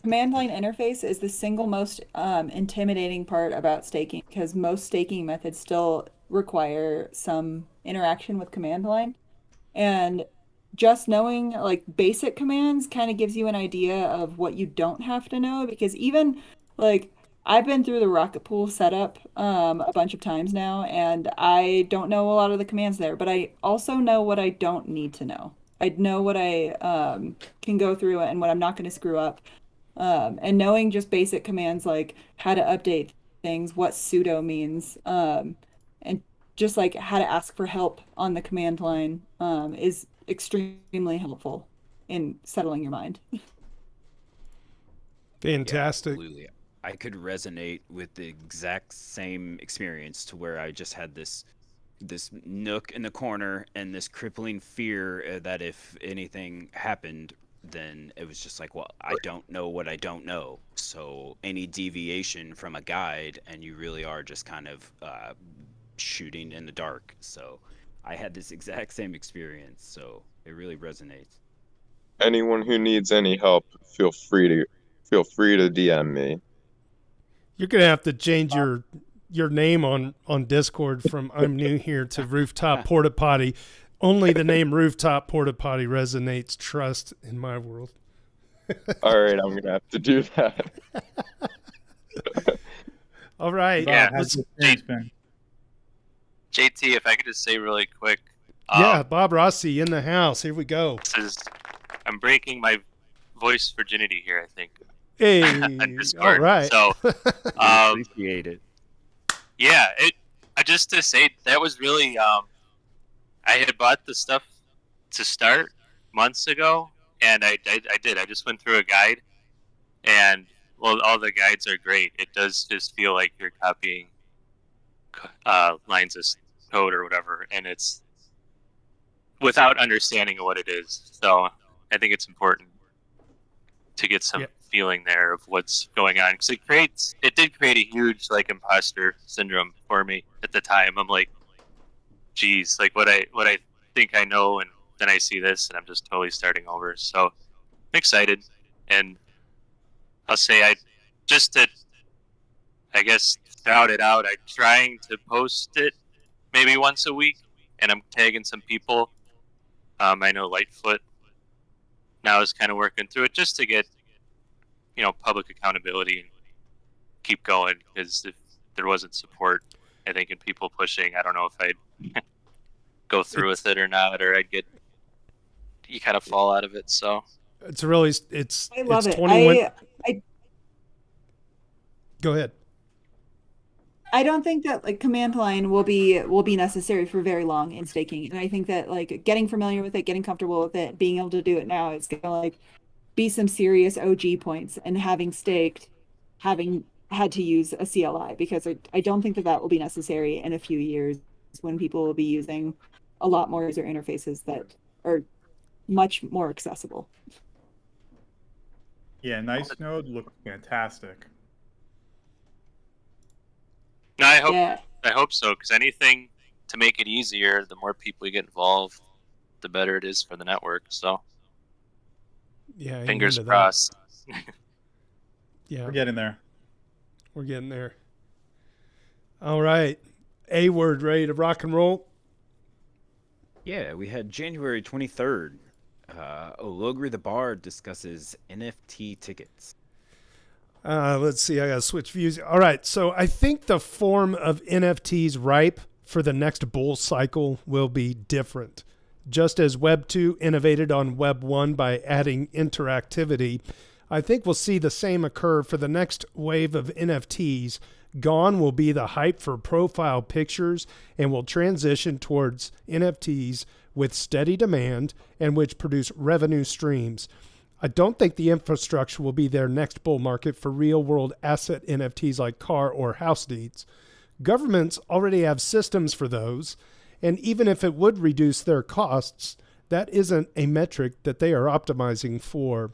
command line interface is the single most intimidating part about staking because most staking methods still require some interaction with command line, and just knowing like basic commands kind of gives you an idea of what you don't have to know, because even like I've been through the rocket pool setup a bunch of times now, and I don't know a lot of the commands there, but I also know what I don't need to know. I know what I can go through and what I'm not going to screw up. And knowing just basic commands like how to update things, what pseudo means, and just like how to ask for help on the command line is extremely helpful in settling your mind. Fantastic. Yeah, absolutely. I could resonate with the exact same experience to where I just had this nook in the corner and this crippling fear that if anything happened, then it was just like, well, I don't know what I don't know. So any deviation from a guide and you really are just kind of shooting in the dark. So I had this exact same experience. So it really resonates. Anyone who needs any help, feel free to DM me. You're gonna have to change your name on Discord from I'm new here to Rooftop Porta Potty. Only the name Rooftop Porta Potty resonates. Trust in my world. All right, I'm gonna have to do that. All right. Yeah. JT, if I could just say really quick. Yeah, Bob Rossi in the house. Here we go. I'm breaking my voice virginity here, I think. Hey, Discord. all right. So, appreciate it. Yeah, just to say that was really. I had bought the stuff to start months ago, and I did. I just went through a guide, and well, all the guides are great. It does just feel like you're copying lines of code or whatever, and it's without understanding what it is. So I think it's important to get some feeling there of what's going on, because it did create a huge like imposter syndrome for me at the time. I'm like, geez, like what I think I know, and then I see this and I'm just totally starting over. So I'm excited, and I'll say I guess shout it out. I'm trying to post it maybe once a week, and I'm tagging some people. I know Lightfoot now is kind of working through it just to get public accountability and keep going, because if there wasn't support, I think, in people pushing, I don't know if I'd go through with it or not, or you kind of fall out of it. So I love it. 21. Go ahead. I don't think that like command line will be necessary for very long in staking, and I think that like getting familiar with it, getting comfortable with it, being able to do it now, it's gonna like be some serious OG points. And having staked, having had to use a CLI, because I don't think that will be necessary in a few years when people will be using a lot more user interfaces that are much more accessible. Yeah, nice node looks fantastic. No, I hope so, because anything to make it easier, the more people you get involved, the better it is for the network. So yeah, fingers crossed. Yeah, we're getting there. We're getting there. All right, A word, ready to rock and roll? Yeah, we had January 23rd. Ologri the Bard discusses NFT tickets. Let's see. I got to switch views. All right. So I think the form of NFTs ripe for the next bull cycle will be different. Just as Web 2 innovated on Web 1 by adding interactivity, I think we'll see the same occur for the next wave of NFTs. Gone will be the hype for profile pictures, and will transition towards NFTs with steady demand and which produce revenue streams. I don't think the infrastructure will be their next bull market for real-world asset NFTs like car or house deeds. Governments already have systems for those, and even if it would reduce their costs, that isn't a metric that they are optimizing for.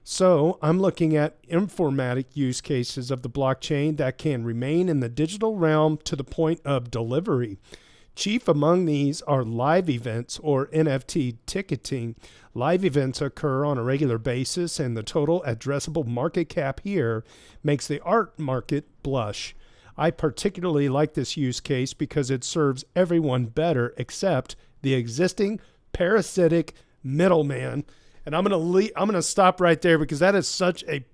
So I'm looking at informatic use cases of the blockchain that can remain in the digital realm to the point of delivery. Chief among these are live events or NFT ticketing. Live events occur on a regular basis, and the total addressable market cap here makes the art market blush. I particularly like this use case because it serves everyone better except the existing parasitic middleman. And I'm gonna stop right there, because that is such a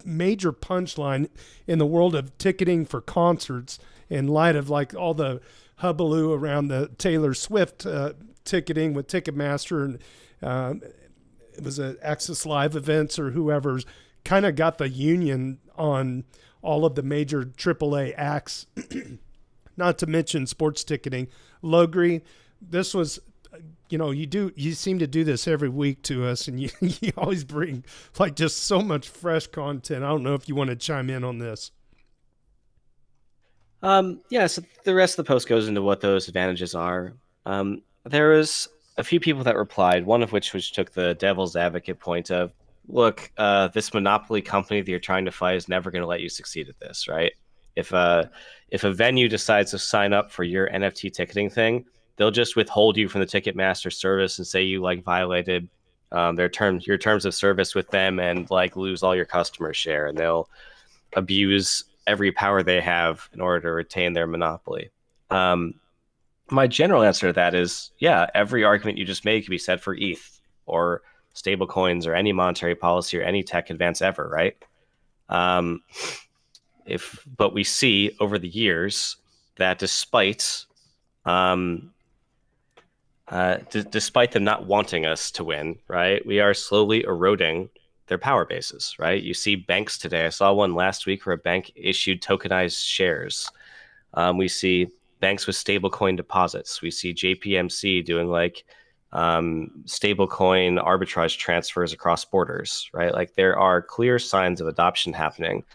major punchline in the world of ticketing for concerts, in light of like all the hullabaloo around the Taylor Swift ticketing with Ticketmaster, and it was an Access Live events or whoever's kind of got the union on all of the major AAA acts, not to mention sports ticketing. Logri, this was, you seem to do this every week to us, and you, you always bring like just so much fresh content. I don't know if you want to chime in on this. Yeah, so the rest of the post goes into what those advantages are. There was a few people that replied, one of which took the devil's advocate point of, look, this monopoly company that you're trying to fight is never going to let you succeed at this, right? If a venue decides to sign up for your NFT ticketing thing, they'll just withhold you from the Ticketmaster service and say you like violated your terms of service with them and like lose all your customer share, and they'll abuse every power they have in order to retain their monopoly. My general answer to that is, yeah, every argument you just made can be said for ETH or stablecoins or any monetary policy or any tech advance ever, right? But we see over the years that despite them not wanting us to win, right, we are slowly eroding their power bases, right? You see banks today. I saw one last week where a bank issued tokenized shares. We see banks with stablecoin deposits. We see JPMC doing like stablecoin arbitrage transfers across borders, right? Like there are clear signs of adoption happening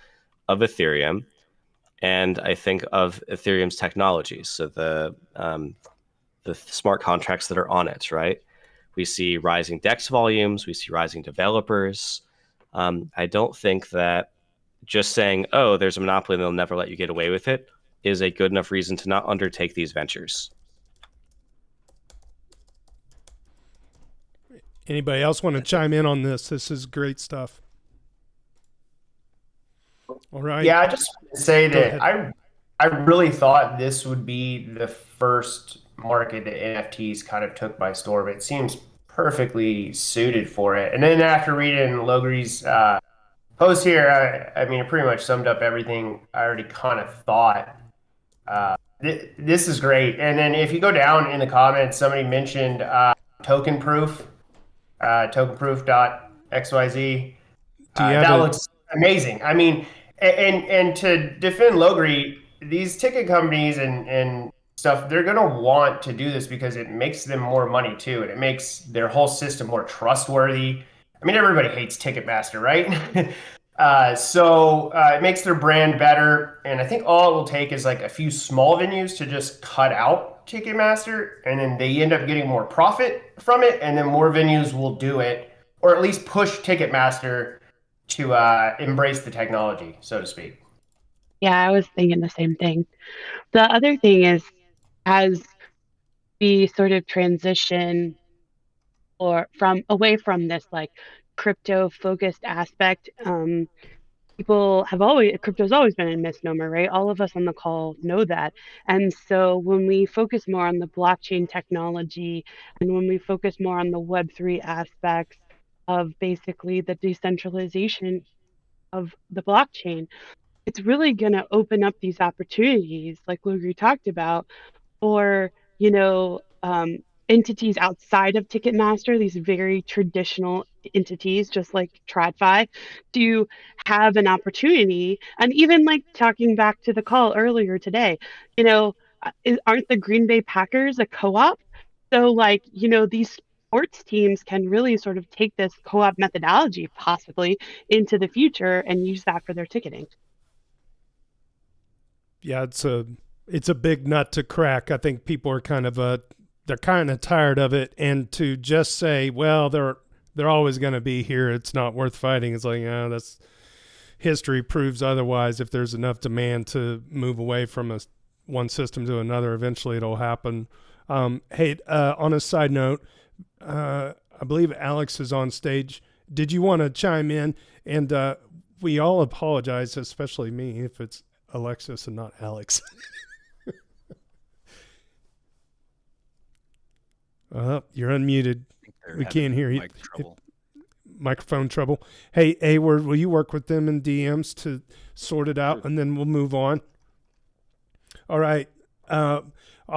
of Ethereum, and I think of Ethereum's technologies. So the smart contracts that are on it, right? We see rising DEX volumes. We see rising developers. I don't think that just saying, oh, there's a monopoly and they'll never let you get away with it is a good enough reason to not undertake these ventures. Anybody else want to chime in on this? This is great stuff. All right. Yeah, I just want to say that I really thought this would be the first market that NFTs kind of took by storm. It seems perfectly suited for it. And then after reading Logri's post here, I mean, it pretty much summed up everything I already kind of thought. This is great. And then if you go down in the comments, somebody mentioned token proof, tokenproof.xyz. That looks amazing. I mean, and to defend Logri, these ticket companies and stuff, they're going to want to do this because it makes them more money too. And it makes their whole system more trustworthy. I mean, everybody hates Ticketmaster, right? So it makes their brand better. And I think all it will take is like a few small venues to just cut out Ticketmaster, and then they end up getting more profit from it. And then more venues will do it, or at least push Ticketmaster to embrace the technology, so to speak. Yeah, I was thinking the same thing. The other thing is, as we sort of transition away from this like crypto focused aspect, crypto's always been a misnomer, right? All of us on the call know that. And so when we focus more on the blockchain technology and when we focus more on the Web3 aspects of basically the decentralization of the blockchain, it's really going to open up these opportunities like Logri talked about, or entities outside of Ticketmaster, these very traditional entities, just like TradFi, do have an opportunity. And even like talking back to the call earlier today, aren't the Green Bay Packers a co-op? So like, these sports teams can really sort of take this co-op methodology possibly into the future and use that for their ticketing. Yeah, it's a big nut to crack. I think people are kind of tired of it, and to just say, well, they're always going to be here, it's not worth fighting. It's like, that's history proves otherwise. If there's enough demand to move away from one system to another, eventually it'll happen. Hey, on a side note, I believe Alex is on stage. Did you want to chime in? And we all apologize, especially me, if it's Alexis and not Alex. You're unmuted. We can't hear you. Microphone trouble. Hey, Hayward, will you work with them in DMs to sort it out, and then we'll move on? All right. I'll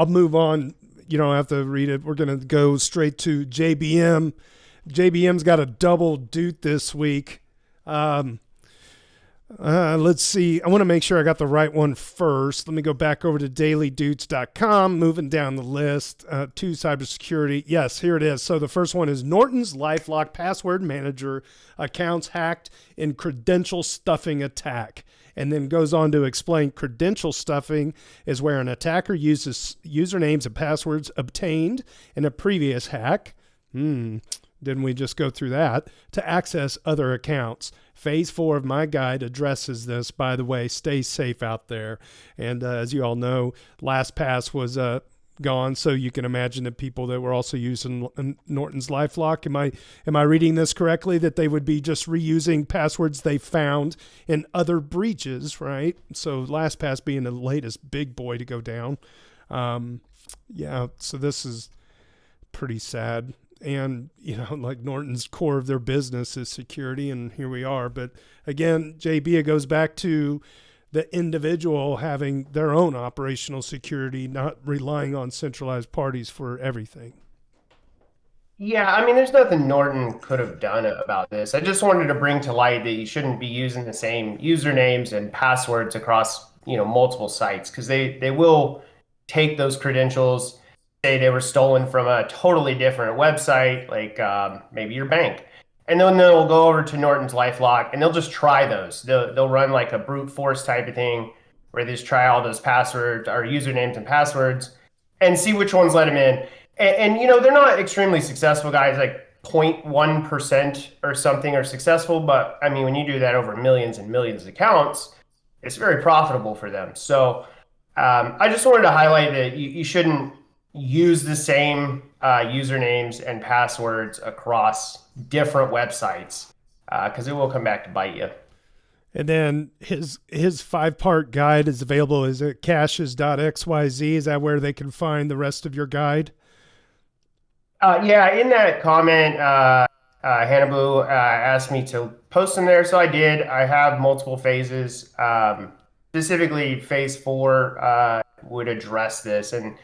move on. You don't have to read it. We're going to go straight to JBM. JBM's got a double doot this week. Let's see. I want to make sure I got the right one first. Let me go back over to dailydoots.com, moving down the list to cybersecurity. Yes, here it is. So the first one is Norton's LifeLock password manager accounts hacked in credential stuffing attack. And then goes on to explain credential stuffing is where an attacker uses usernames and passwords obtained in a previous hack. Didn't we just go through that? To access other accounts. Phase 4 of my guide addresses this. By the way, stay safe out there. And as you all know, LastPass was gone, so you can imagine the people that were also using Norton's LifeLock. Am I reading this correctly? That they would be just reusing passwords they found in other breaches, right? So LastPass being the latest big boy to go down. Yeah, so this is pretty sad. And, like Norton's core of their business is security, and here we are. But again, JB, it goes back to the individual having their own operational security, not relying on centralized parties for everything. Yeah, I mean, there's nothing Norton could have done about this. I just wanted to bring to light that you shouldn't be using the same usernames and passwords across, multiple sites, because they will take those credentials, say they were stolen from a totally different website, like maybe your bank. And then they'll go over to Norton's LifeLock and they'll just try those. They'll run like a brute force type of thing where they just try all those passwords or usernames and passwords and see which ones let them in. And they're not extremely successful, guys, like 0.1% or something are successful. But I mean, when you do that over millions and millions of accounts, it's very profitable for them. So I just wanted to highlight that you shouldn't use the same usernames and passwords across different websites because it will come back to bite you. And then his 5-part guide is available. Is it caches.xyz? Is that where they can find the rest of your guide? Yeah, in that comment, Hannibal asked me to post them there, so I did. I have multiple phases. Specifically, phase 4 would address this, and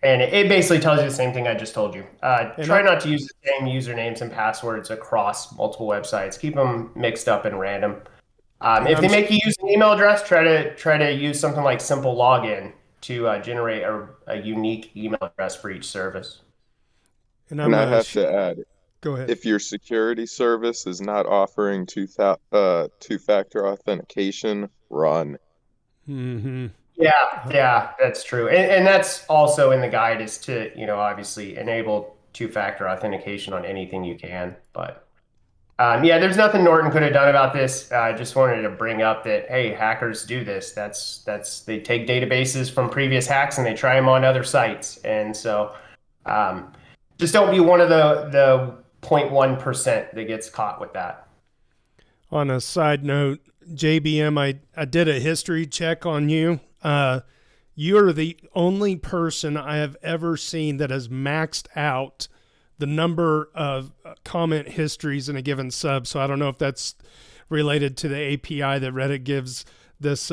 it basically tells you the same thing I just told you. Try not to use the same usernames and passwords across multiple websites. Keep them mixed up and random. If they make you use an email address, try to use something like simple login to generate a unique email address for each service. And I have to add, go ahead. If your security service is not offering two-factor authentication, run. Mm-hmm. Yeah, that's true. And that's also in the guide is to, obviously enable two-factor authentication on anything you can. But there's nothing Norton could have done about this. I just wanted to bring up that, hey, hackers do this. They take databases from previous hacks and they try them on other sites. And so just don't be one of the 0.1% that gets caught with that. On a side note, JBM, I did a history check on you. You're the only person I have ever seen that has maxed out the number of comment histories in a given sub. So I don't know if that's related to the API that Reddit gives this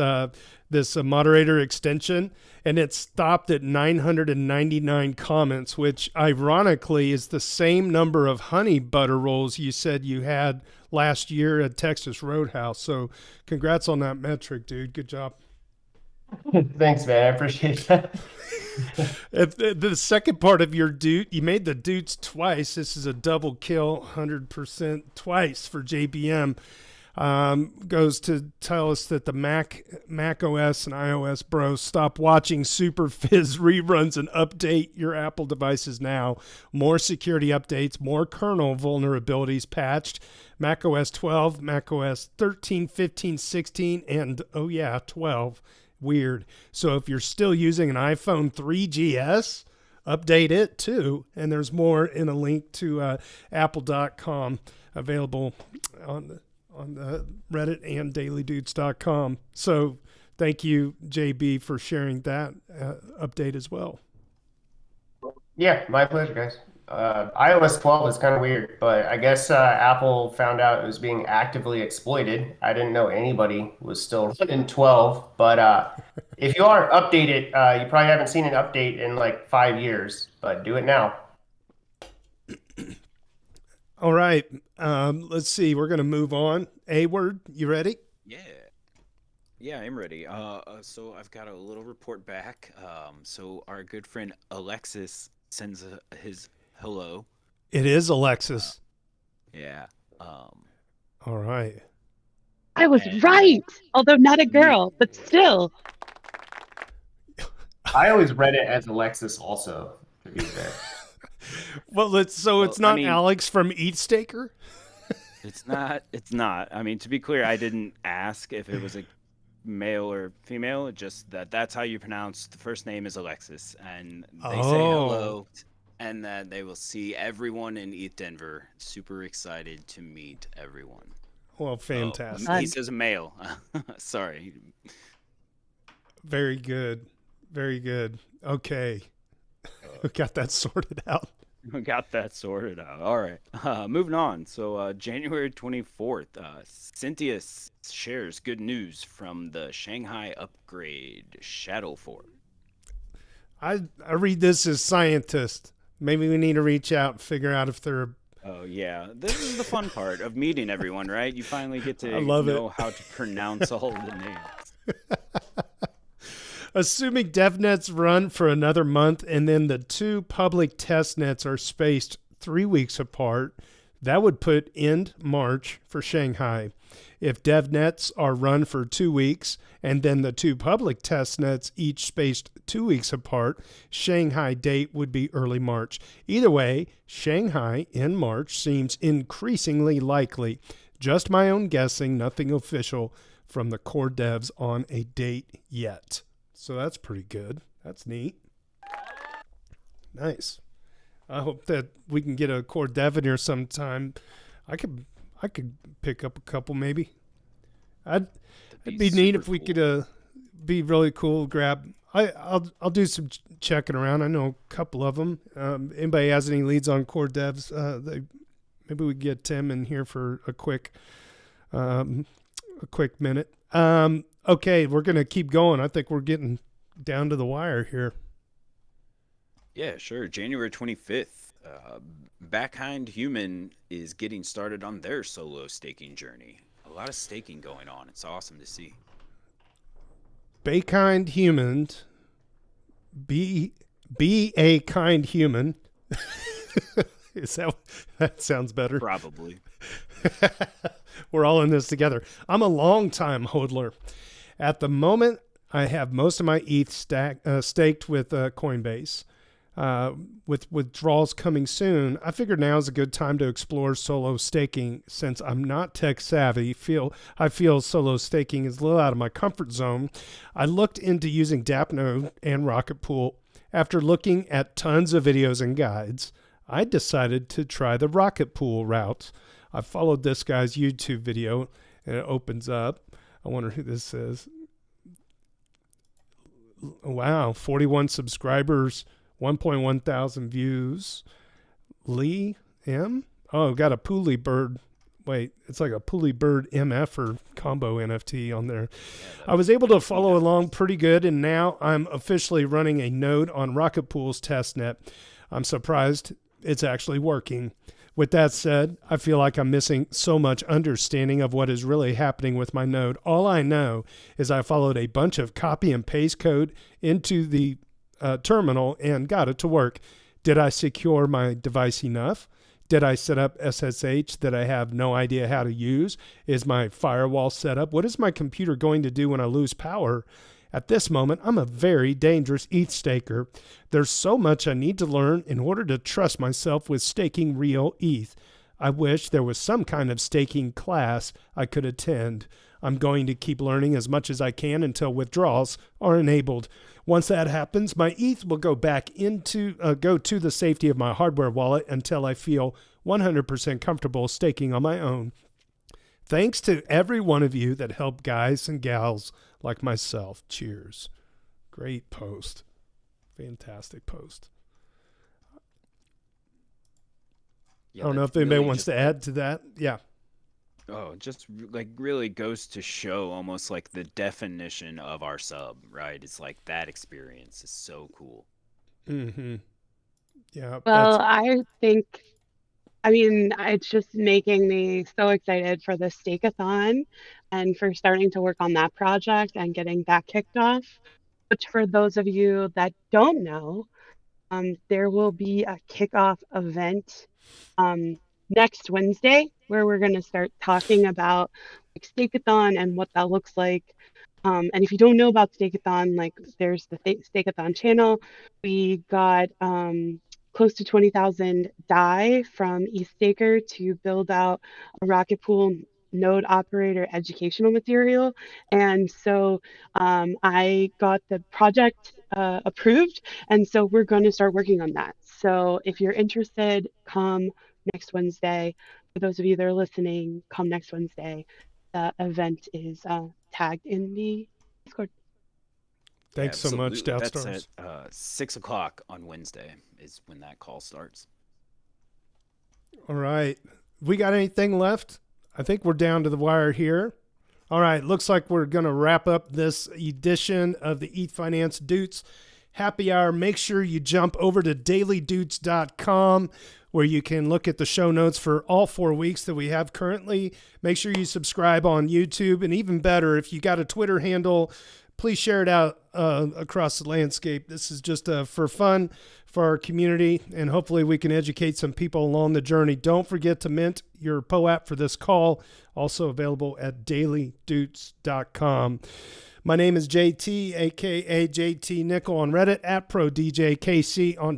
moderator extension, and it stopped at 999 comments, which ironically is the same number of honey butter rolls you said you had last year at Texas Roadhouse. So congrats on that metric, dude. Good job. Thanks, man. I appreciate that. The second part of your Doot, you made the Doots twice. This is a double kill, 100% twice for JBM. Goes to tell us that the Mac OS and iOS bros stop watching Super Fizz reruns and update your Apple devices now. More security updates, more kernel vulnerabilities patched. Mac OS 12, Mac OS 13, 15, 16, and 12. Weird. So if you're still using an iPhone 3GS, update it too. And there's more in a link to apple.com available on the Reddit and dailydoots.com. So thank you, JB, for sharing that update as well. Yeah, my pleasure, guys. iOS 12 is kind of weird, but I guess Apple found out it was being actively exploited. I didn't know anybody was still running 12, but if you are, update it. You probably haven't seen an update in like 5 years, but do it now. All right. Let's see. We're going to move on. A-word, you ready? Yeah. Yeah, I'm ready. So I've got a little report back. So our good friend Alexis sends his hello. It is Alexis. Yeah. All right. I was right, although not a girl, but still. I always read it as Alexis also, to be fair. Well, it's not Alex from Eat Staker? It's not. It's not. I mean, to be clear, I didn't ask if it was a male or female. Just that's how you pronounce the first name is Alexis, and they say hello, and that they will see everyone in Eat Denver. Super excited to meet everyone. Well, fantastic. He says male. Sorry. Very good. Very good. Okay. We got that sorted out. We got that sorted out. All right. Moving on. So January 24th, Cynthia shares good news from the Shanghai upgrade Shadow Fort. I read this as scientist. Maybe we need to reach out and figure out if they're... Oh, yeah. This is the fun part of meeting everyone, right? You finally get to know how to pronounce all the names. Assuming DevNets run for another month and then the 2 public test nets are spaced 3 weeks apart, that would put end March for Shanghai. If DevNets are run for 2 weeks and then the 2 public test nets each spaced 2 weeks apart, Shanghai date would be early March. Either way, Shanghai in March seems increasingly likely. Just my own guessing, nothing official from the core devs on a date yet. So that's pretty good. That's neat. Nice. I hope that we can get a core dev in here sometime. I could pick up a couple maybe. It'd be neat if we could be really cool. Grab. I'll do some checking around. I know a couple of them. Anybody has any leads on core devs? Maybe we get Tim in here for a quick minute. Okay, we're going to keep going. I think we're getting down to the wire here. Yeah, sure. January 25th, Backhind Human is getting started on their solo staking journey. A lot of staking going on. It's awesome to see. Backhind Human. Be a kind human. That sounds better? Probably. We're all in this together. I'm a long-time hodler. At the moment, I have most of my ETH staked with Coinbase. With withdrawals coming soon, I figured now is a good time to explore solo staking since I'm not tech savvy. I feel solo staking is a little out of my comfort zone. I looked into using Dapnode and Rocket Pool. After looking at tons of videos and guides, I decided to try the Rocket Pool route. I followed this guy's YouTube video and it opens up. I wonder who this is. Wow, 41 subscribers, 1.1 thousand views. Lee M? Oh, got a Pooley Bird. Wait, it's like a Pooley Bird MF or combo NFT on there. I was able to follow along pretty good, and now I'm officially running a node on Rocket Pool's testnet. I'm surprised it's actually working. With that said, I feel like I'm missing so much understanding of what is really happening with my node. All I know is I followed a bunch of copy and paste code into the terminal and got it to work. Did I secure my device enough? Did I set up SSH that I have no idea how to use? Is my firewall set up? What is my computer going to do when I lose power? At this moment, I'm a very dangerous ETH staker. There's so much I need to learn in order to trust myself with staking real ETH. I wish there was some kind of staking class I could attend. I'm going to keep learning as much as I can until withdrawals are enabled. Once that happens, my ETH will go back go to the safety of my hardware wallet until I feel 100% comfortable staking on my own. Thanks to every one of you that help guys and gals like myself. Cheers. Great post. Fantastic post. Yeah, I don't know if anybody wants to add to that. Yeah. Oh, just like really goes to show almost like the definition of our sub, right? It's like that experience is so cool. Mm-hmm. Yeah. Well, I think I mean, it's just making me so excited for the Stakeathon and for starting to work on that project and getting that kicked off. Which, for those of you that don't know, there will be a kickoff event next Wednesday where we're going to start talking about like Stakeathon and what that looks like. And if you don't know about Stakeathon, like there's the Stakeathon channel. We got close to 20,000 DAI from eStaker to build out a rocket pool node operator educational material. And so I got the project approved. And so we're going to start working on that. So if you're interested, come next Wednesday. For those of you that are listening, come next Wednesday. The event is tagged in the Discord. Thanks so much, That's Doubtstars. at 6 o'clock on Wednesday is when that call starts. All right. We got anything left? I think we're down to the wire here. All right. Looks like we're going to wrap up this edition of the Ethfinance Doots Happy Hour. Make sure you jump over to dailydoots.com where you can look at the show notes for all 4 weeks that we have currently. Make sure you subscribe on YouTube. And even better, if you got a Twitter handle, please share it out across the landscape. This is just for fun for our community, and hopefully we can educate some people along the journey. Don't forget to mint your POAP for this call, also available at dailydoots.com. My name is JT, a.k.a. JT Nickel on Reddit, at ProDJKC on Twitter.